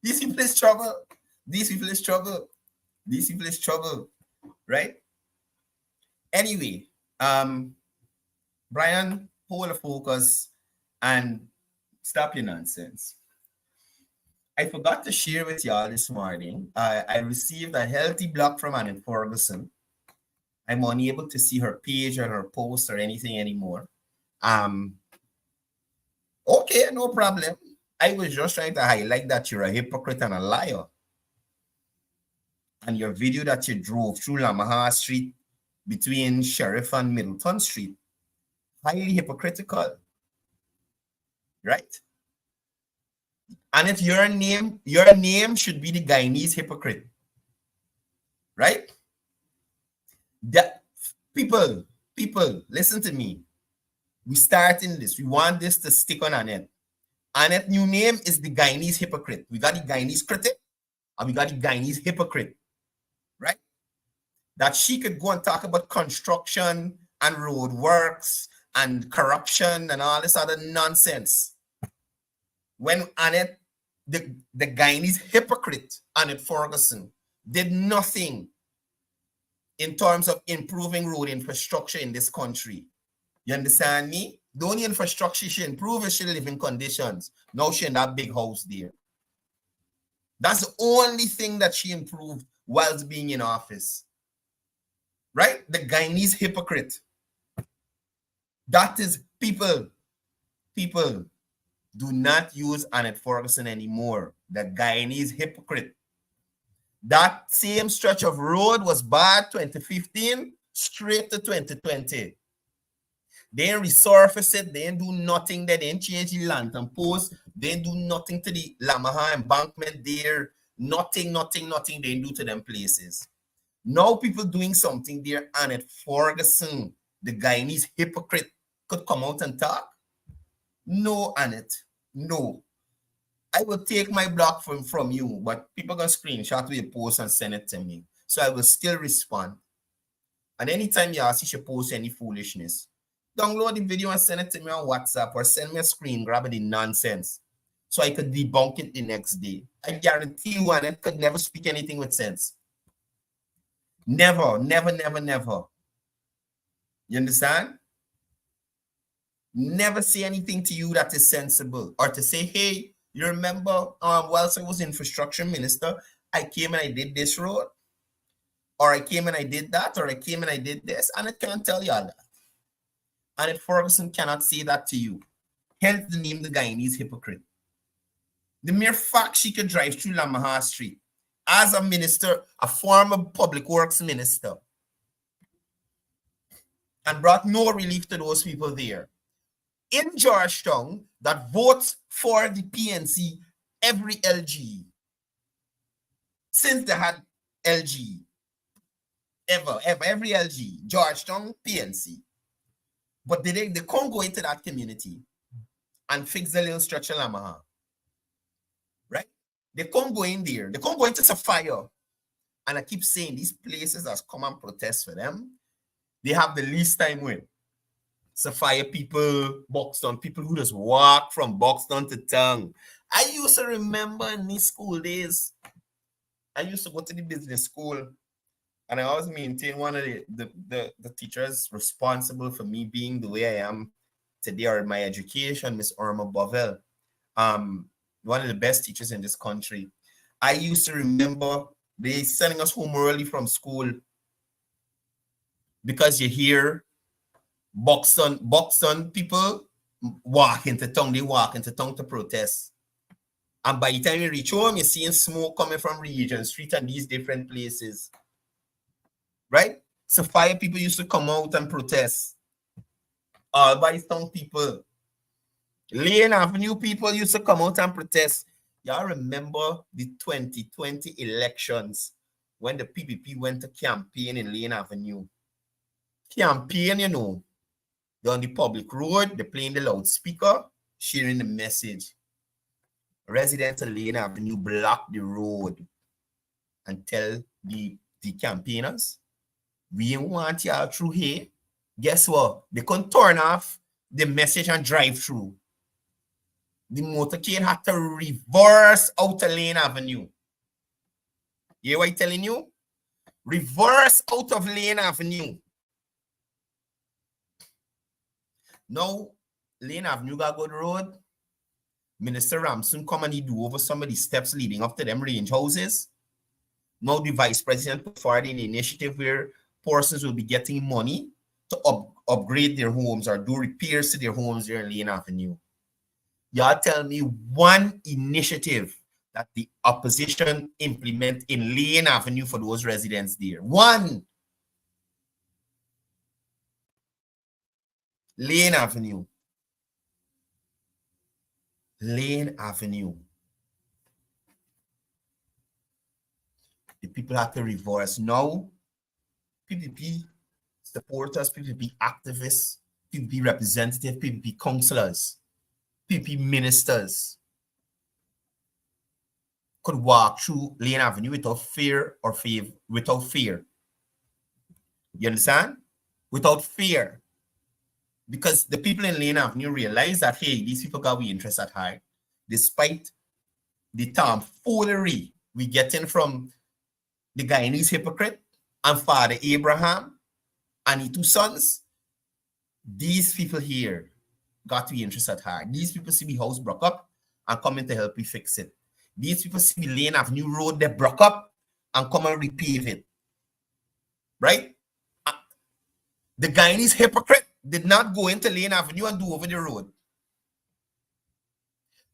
These people is trouble. These people is trouble. These people is trouble. Right? Anyway, Brian, hold the focus and stop your nonsense. I forgot to share with y'all this morning. I received a healthy block from Annette Ferguson. I'm unable to see her page or her post or anything anymore. Okay, no problem. I was just trying to highlight that you're a hypocrite and a liar. And your video that you drove through Lamaha Street between Sheriff and Middleton Street, highly hypocritical. Right? And if your name should be the Guyanese hypocrite. Right? That people, listen to me. We starting this. We want this to stick on Annette. Annette's new name is the Guyanese hypocrite. We got the Guyanese critic and we got the Guyanese hypocrite. Right? That she could go and talk about construction and road works and corruption and all this other nonsense. When Annette, the Guyanese hypocrite, Annette Ferguson, did nothing in terms of improving road infrastructure in this country. You understand me? The only infrastructure she improved is she living conditions. Now she in that big house there. That's the only thing that she improved whilst being in office. Right? The Guyanese hypocrite. That is people. People, do not use Annette Ferguson anymore. The Guyanese hypocrite. That same stretch of road was bad 2015 straight to 2020. They didn't resurface it. They didn't do nothing. They didn't change the lantern post. They didn't do nothing to the Lamaha embankment there. Nothing they didn't do to them places. Now people doing something there. Annette Ferguson, the Guyanese hypocrite, could come out and talk. No, Annette. No. I will take my block from you, but people can screenshot your post and send it to me. So I will still respond. And anytime you ask, you should post any foolishness. Download the video and send it to me on WhatsApp or send me a screen grab of the nonsense so I could debunk it the next day. I guarantee you, Annette could never speak anything with sense. Never. You understand? Never say anything to you that is sensible, or to say, hey, you remember whilst I was infrastructure minister, I came and I did this road, or I came and I did that, or I came and I did this, and it can't tell you all that. Annette Ferguson cannot say that to you. Hence the name the Guyanese hypocrite. The mere fact she could drive through Lamaha Street as a minister, a former public works minister, and brought no relief to those people there in Georgetown that votes for the PNC every LG since they had LG. Ever, every LG, Georgetown, PNC. But they can't go into that community and fix the little stretch of Lamaha. Right? They can't go in there. They can't go into Sapphire. And I keep saying these places that come and protest for them, they have the least time with. Sapphire people, Buxton, people who just walk from Buxton to town. I used to remember in these school days, I used to go to the business school, and I always maintain one of the teachers responsible for me being the way I am today, or in my education, Miss Irma Bovell, one of the best teachers in this country. I used to remember they sending us home early from school because you hear Buxton people walk into town. They walk into town to protest. And by the time you reach home, you're seeing smoke coming from Regent Street and these different places. Right? So fire people used to come out and protest. All by town people. Lane Avenue people used to come out and protest. Y'all remember the 2020 elections when the PPP went to campaign in Lane Avenue? Campaign, you know. They're on the public road, they're playing the loudspeaker, sharing the message. Residents of Lane Avenue block the road and tell the campaigners, we want y'all through here. Guess what? They couldn't turn off the message and drive through. The motorcade had to reverse out of Lane Avenue. You hear what I'm telling you? Reverse out of Lane Avenue. Now, Lane Avenue got good road. Minister Ramson come and he do over some of the steps leading up to them range houses. Now the vice president put forward an initiative where persons will be getting money to upgrade their homes or do repairs to their homes there in Lane Avenue. Y'all tell me one initiative that the opposition implement in Lane Avenue for those residents there. One. Lane Avenue. Lane Avenue. The people have to reverse. Now, PPP supporters, PPP activists, PPP representatives, PPP councillors, PPP ministers could walk through Lane Avenue without fear or favor, without fear. You understand? Without fear. Because the people in Lane Avenue realize that, hey, these people got we interest at heart. Despite the tomfoolery we getting from the Guyanese hypocrite and Father Abraham and his two sons, these people here got we interest at heart. These people see the house broke up and coming to help me fix it. These people see the Lane Avenue road that broke up and come and repave it. Right? The Guyanese hypocrite did not go into Lane Avenue and do over the road.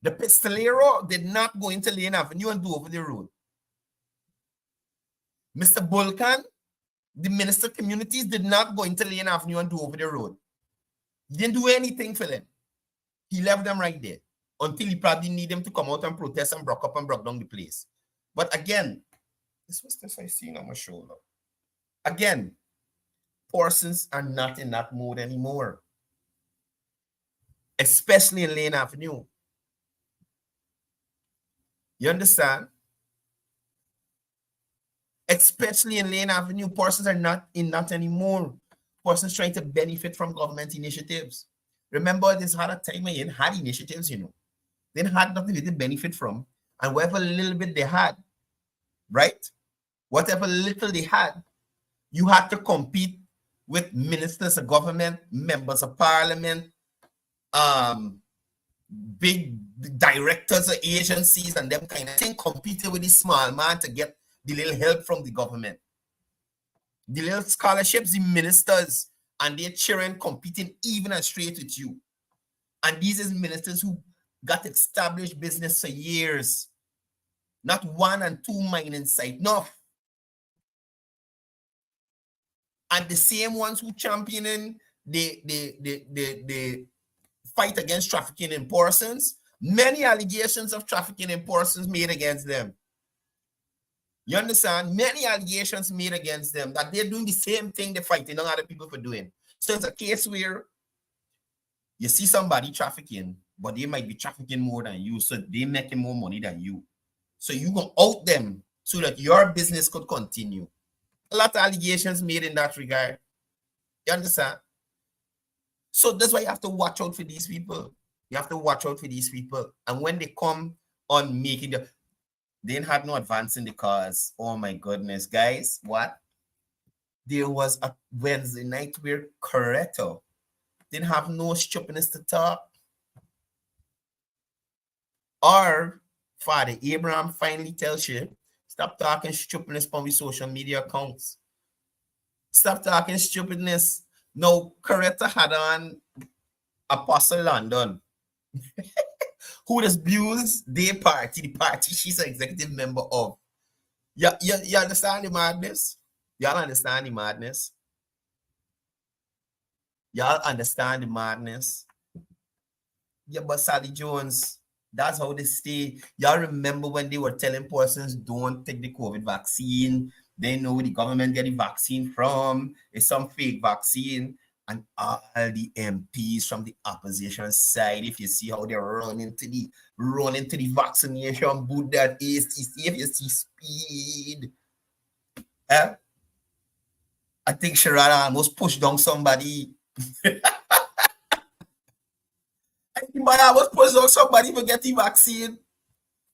The pistolero did not go into Lane Avenue and do over the road. Mr. Bulkan, the Minister of Communities, did not go into Lane Avenue and do over the road. He didn't do anything for them. He left them right there until he probably need them to come out and protest and broke up and broke down the place. But again, this was this I seen on my shoulder. Again, persons are not in that mode anymore, especially in Lane Avenue. You understand? Especially in Lane Avenue, persons are not in that anymore. Persons trying to benefit from government initiatives. Remember, this had a time when you had initiatives, you know. They had nothing to benefit from. And whatever little bit they had, right? Whatever little they had, you had to compete with ministers of government, members of parliament, big directors of agencies and them kind of thing, competing with the small man to get the little help from the government. The little scholarships, the ministers and their children competing even and straight with you. And these are ministers who got established business for years. Not 1 and 2 mining site, no. And the same ones who championing the fight against trafficking in persons, many allegations of trafficking in persons made against them. You understand? Many allegations made against them that they're doing the same thing they're fighting on other people for doing. So it's a case where you see somebody trafficking, but they might be trafficking more than you, so they're making more money than you. So you go out them so that your business could continue. A lot of allegations made in that regard. You understand? So that's why you have to watch out for these people. You have to watch out for these people. And when they come on making the... They had no advance in the cause. Oh my goodness, guys. What? There was a Wednesday night where Coretto didn't have no stupidness to talk. Or Father Abraham finally tells you, stop talking stupidness on the social media accounts. Stop talking stupidness. No, Coretto had on Apostle London. Who does Blues Day Party, the party she's an executive member of. You understand the madness? Y'all understand the madness? Y'all understand the madness? Yeah, but Sally Jones, that's how they stay. Y'all remember when they were telling persons don't take the COVID vaccine? They know where the government get the vaccine from. It's some fake vaccine. And all the MPs from the opposition side, if you see how they're running to the vaccination booth that is, if you see speed. I think Sharada almost pushed down somebody. I think I almost pushed down somebody for getting vaccine.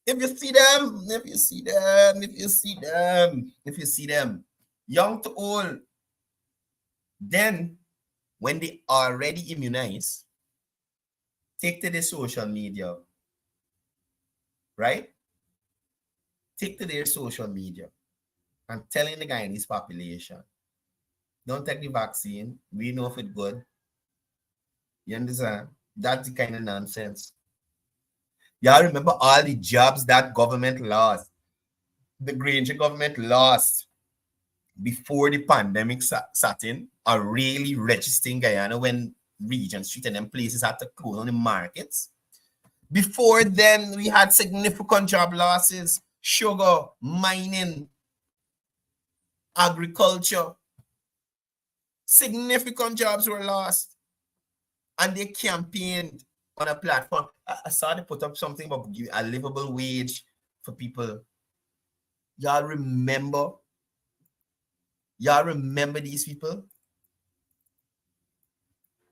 If you see them, young to old, then when they already immunized, take to the social media, right? Take to their social media and telling the Guyanese population, don't take the vaccine. We know if it's good. You understand? That's the kind of nonsense. Y'all remember all the jobs that government lost. The Granger government lost before the pandemic sat in, are really registering Guyana when Regent Street and them places had to close on the markets. Before then, we had significant job losses, sugar, mining, agriculture. Significant jobs were lost. And they campaigned on a platform. I saw they put up something about a livable wage for people. Y'all remember? Y'all remember these people?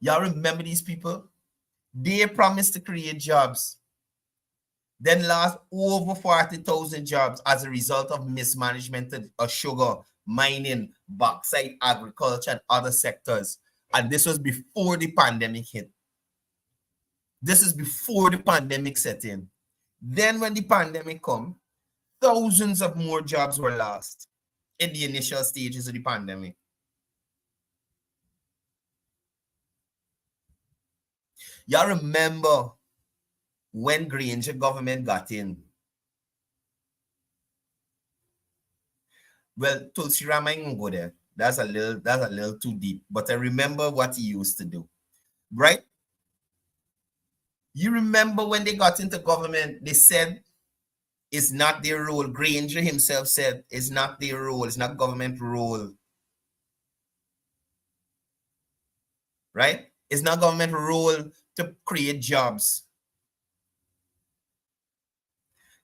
Y'all remember these people? They promised to create jobs. Then lost over 40,000 jobs as a result of mismanagement of sugar, mining, bauxite, agriculture, and other sectors. And this was before the pandemic hit. This is before the pandemic set in. Then when the pandemic come, thousands of more jobs were lost in the initial stages of the pandemic. Y'all remember when Granger government got in. Well, Tulsi Ram, I won't go there. That's a little too deep. But I remember what he used to do. Right? You remember when they got into government, they said it's not their role. Granger himself said it's not their role. It's not government role. Right? It's not government role to create jobs.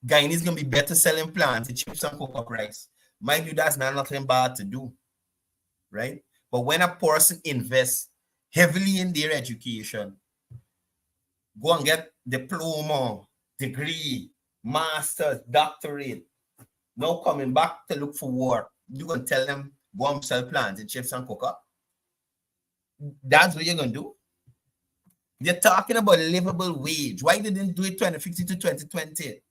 Guyanese going to be better selling plants, chips and cocoa rice. Mind you, that's not nothing bad to do. Right? But when a person invests heavily in their education, go and get diploma, degree, master's, doctorate, now coming back to look for work, you're going to tell them, go and sell plants and chips and cocoa. That's what you're going to do. They're talking about livable wage. Why they didn't do it 2015 to 2020?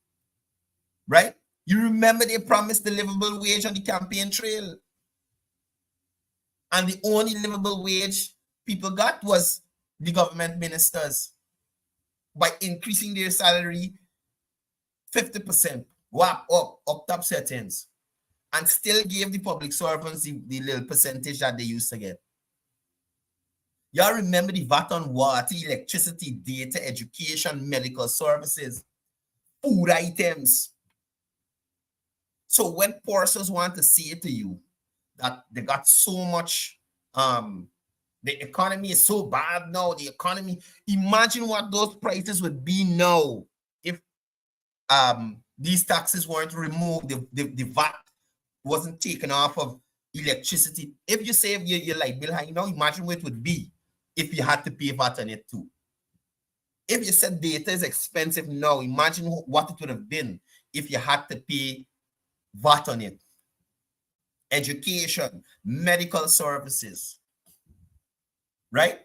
Right? You remember they promised the livable wage on the campaign trail. And the only livable wage people got was the government ministers. By increasing their salary 50%, up top settings, and still gave the public servants the little percentage that they used to get. Y'all remember the VAT on water, electricity, data, education, medical services, food items. So when persons want to say to you that they got so much, the economy is so bad now, the economy, imagine what those prices would be now if these taxes weren't removed, the VAT wasn't taken off of electricity. If you save your light bill high now, imagine what it would be if you had to pay VAT on it too. If you said data is expensive now, imagine what it would have been if you had to pay VAT on it. Education, medical services. Right?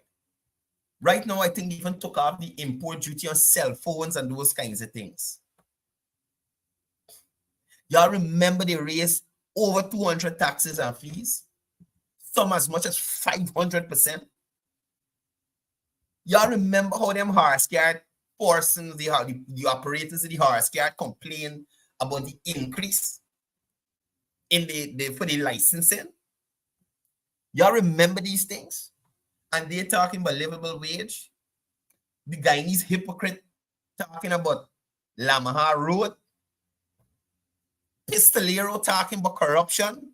Right now, I think they even took off the import duty on cell phones and those kinds of things. Y'all remember they raised over 200 taxes and fees? Some as much as 500%. Y'all remember how them hard-scared persons, the operators of the hard-scared complained about the increase in for the licensing? Y'all remember these things? And they're talking about livable wage. The Guyanese hypocrite talking about Lamaha Road. Pistolero talking about corruption.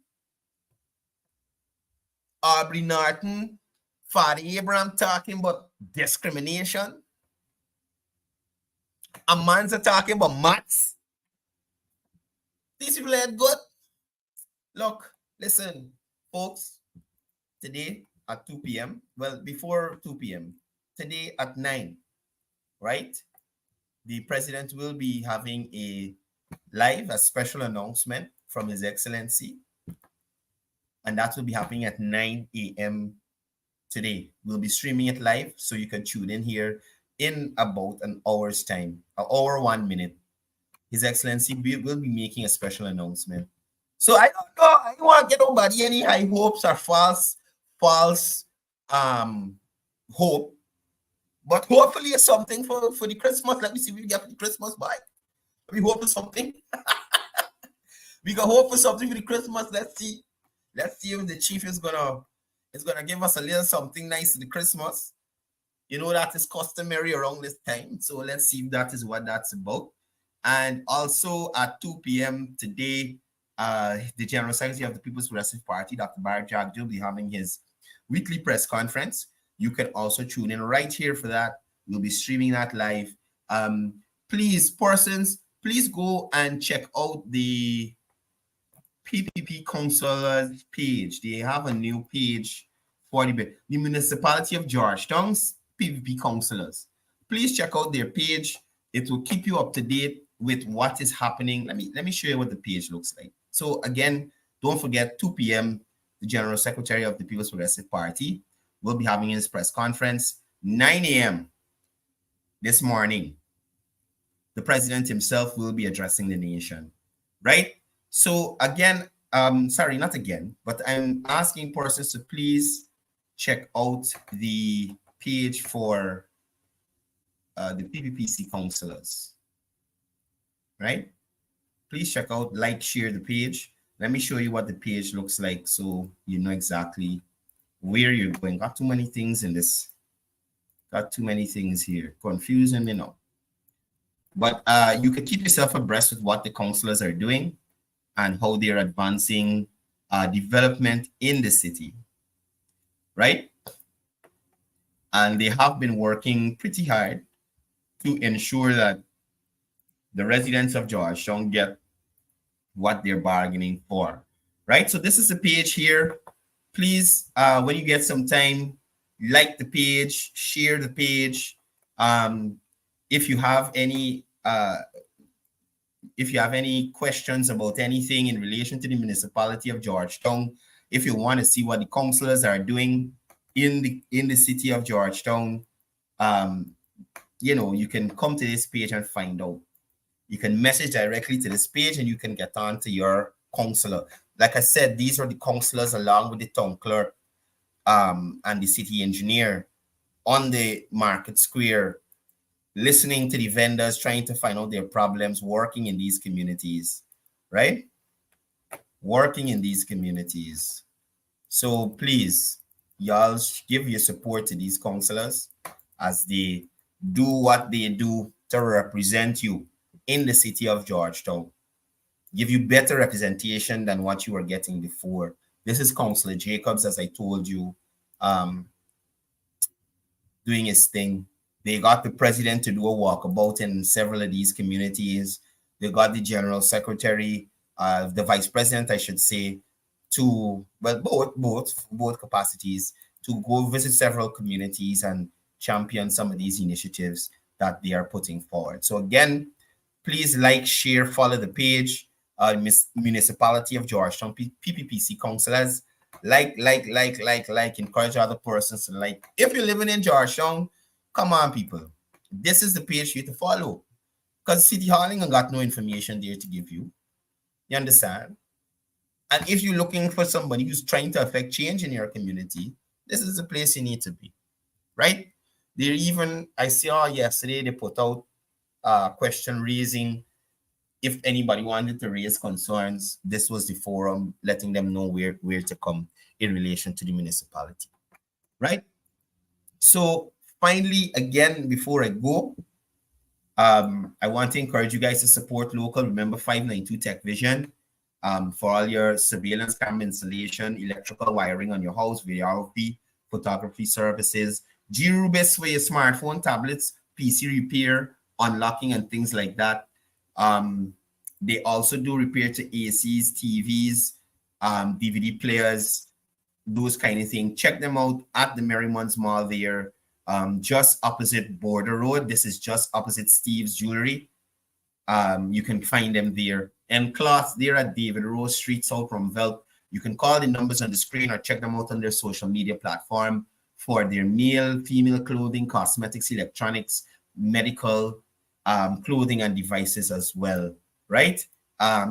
Aubrey Norton, Fadi Abraham talking about discrimination. Amanza talking about maths. These people are good. Look, listen, folks, today at 2 p.m., well, before 2 p.m., today at 9, right? The president will be having a special announcement from His Excellency. And that will be happening at 9 a.m. today. We'll be streaming it live, so you can tune in here in about an hour's time, an hour, 1 minute. His Excellency will be making a special announcement. So I don't know. I don't want to get nobody any high hopes or false hope. But hopefully it's something for the Christmas. Let me see if we get the Christmas buy. We hope for something. We can hope for something for the Christmas. Let's see. Let's see if the chief is gonna give us a little something nice for the Christmas. You know that is customary around this time. So let's see if that is what that's about. And also at 2 p.m. today, the General Secretary of the People's Progressive Party, Dr. Barry Jagdeo, will be having his weekly press conference. You can also tune in right here for that. We'll be streaming that live. Please, persons, please go and check out the PPP Councilors page. They have a new page for the Municipality of Georgetown's PPP Councilors. Please check out their page. It will keep you up to date with what is happening. Let me show you what the page looks like. So again, don't forget 2 p.m. the General Secretary of the People's Progressive Party will be having his press conference. 9 a.m. this morning, the president himself will be addressing the nation, right? So again, sorry, not again, but I'm asking persons to please check out the page for the PPPC counselors, right? Please check out, like, share the page. Let me show you what the page looks like so you know exactly where you're going. Got too many things in this. Got too many things here. Confusing me now. But you can keep yourself abreast with what the counselors are doing and how they're advancing development in the city, right? And they have been working pretty hard to ensure that the residents of Georgetown get what they're bargaining for, right? So this is the page here. Please, when you get some time, like the page, share the page. If you have any questions about anything in relation to the municipality of Georgetown, if you want to see what the councillors are doing in the city of Georgetown, you know, you can come to this page and find out. You can message directly to this page and you can get on to your councillor. Like I said, these are the councillors along with the town clerk and the city engineer on the market square, listening to the vendors, trying to find out their problems, working in these communities, right? Working in these communities. So please, y'all give your support to these councillors as they do what they do to represent you in the city of Georgetown. Give you better representation than what you were getting before. This is Councillor Jacobs, as I told you, doing his thing. They got the president to do a walkabout in several of these communities. They got the general secretary, the vice president, I should say, to, well, both capacities, to go visit several communities and champion some of these initiatives that they are putting forward. So again, please like, share, follow the page, Municipality of Georgetown, PPPC councillors. Like, encourage other persons to like. If you're living in Georgetown, come on, people. This is the page you to follow. Because City Hall ain't got no information there to give you. You understand? And if you're looking for somebody who's trying to affect change in your community, this is the place you need to be. Right? They even, I saw yesterday, they put out a question raising if anybody wanted to raise concerns. This was the forum letting them know where to come in relation to the municipality. Right? So finally, again, before I go, I want to encourage you guys to support local. Remember 592 Tech Vision for all your surveillance camera installation, electrical wiring on your house, videography, photography services, G-Rubis for your smartphone, tablets, PC repair, unlocking, and things like that. They also do repair to ACs, TVs, DVD players, those kind of things. Check them out at the Merriman's Mall there, just opposite Border Road. This is just opposite Steve's Jewelry. You can find them there. And cloth there at David Rose Street, South from Velp. You can call the numbers on the screen or check them out on their social media platform for their male, female clothing, cosmetics, electronics, medical, clothing and devices as well, right?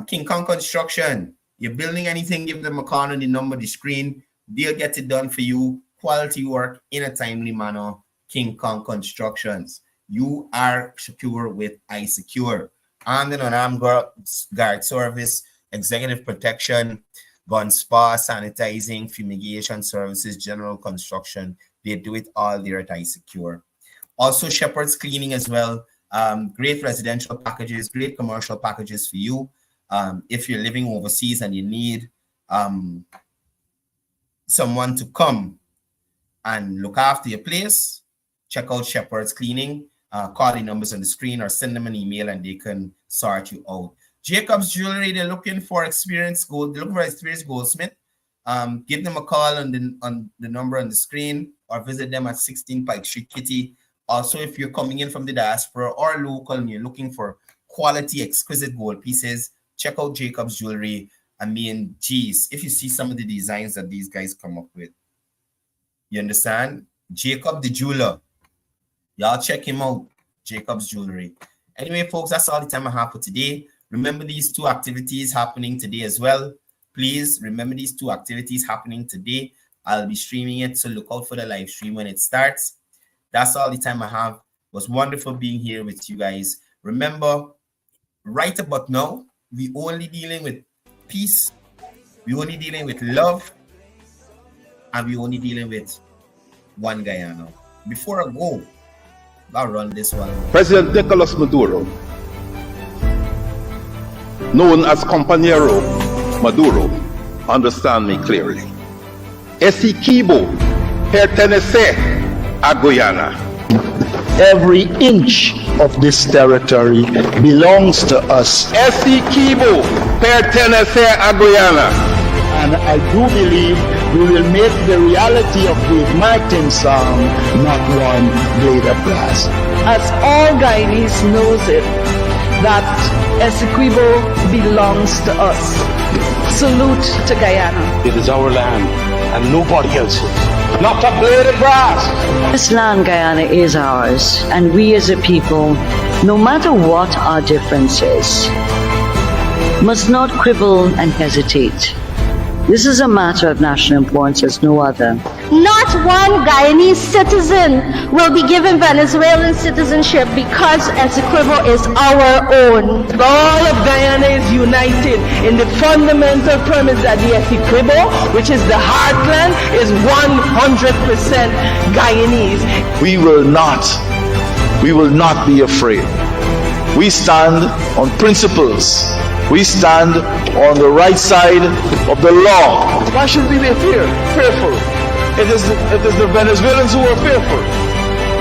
King Kong Construction. You're building anything, give them a call on the number on the screen. They'll get it done for you. Quality work in a timely manner. King Kong Constructions. You are secure with iSecure. And then unarmed guard service, executive protection, gun spa, sanitizing, fumigation services, general construction. They do it all there at iSecure. Also, Shepherd's Cleaning as well. Great residential packages, great commercial packages for you. If you're living overseas and you need someone to come and look after your place, check out Shepherd's Cleaning. Call the numbers on the screen or send them an email and they can sort you out. Jacobs Jewelry, they're looking for experienced goldsmith. Give them a call on the number on the screen or visit them at 16 Pike Street, Kitty. Also, if you're coming in from the diaspora or local and you're looking for quality, exquisite gold pieces, check out Jacobs Jewelry. I mean, geez, if you see some of the designs that these guys come up with, you understand? Jacob the Jeweler. Y'all check him out, Jacobs Jewelry. Anyway, folks, that's all the time I have for today. Remember these two activities happening today as well. Please remember these two activities happening today. I'll be streaming it, so look out for the live stream when it starts. That's all the time I have. was wonderful being here with you guys. Remember, right about now, we only dealing with peace, we only dealing with love, and we only dealing with one Guyana. Before I go, I'll run this one. President Nicolas Maduro, known as Compañero Maduro, understand me clearly. Essequibo pertenece a Guyana. Every inch of this territory belongs to us. Essequibo pertenece a Guyana. And I do believe we will make the reality of the Martin song not one blade of grass. As all Guyanese knows it, that Essequibo belongs to us. Salute to Guyana. It is our land and nobody else's. Not a blade of grass. This land, Guyana, is ours, and we as a people, no matter what our differences, must not quibble and hesitate. This is a matter of national importance as no other. Not one Guyanese citizen will be given Venezuelan citizenship because Essequibo is our own. All of Guyana is united in the fundamental premise that the Essequibo, which is the heartland, is 100% Guyanese. We will not be afraid. We stand on principles. We stand on the right side of the law. Why should we be fearful? It is the Venezuelans who are fearful.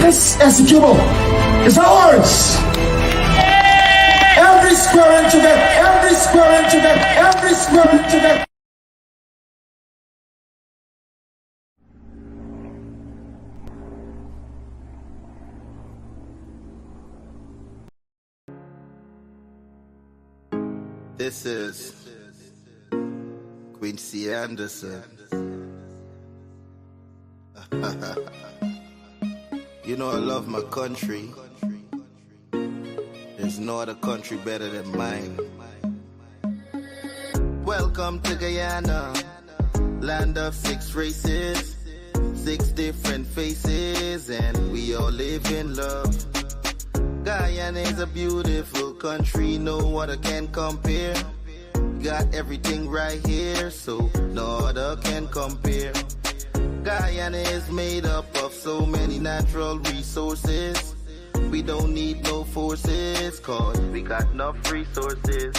This Essequibo is ours. Every square inch of it, every square inch of it, every square inch of it. This is Quincy Anderson. You know I love my country. There's no other country better than mine. Welcome to Guyana, land of 6 races, 6 different faces, and we all live in love. Guyana is a beautiful country, no other can compare. Got everything right here, so no other can compare. Guyana is made up of so many natural resources. We don't need no forces, cause we got enough resources.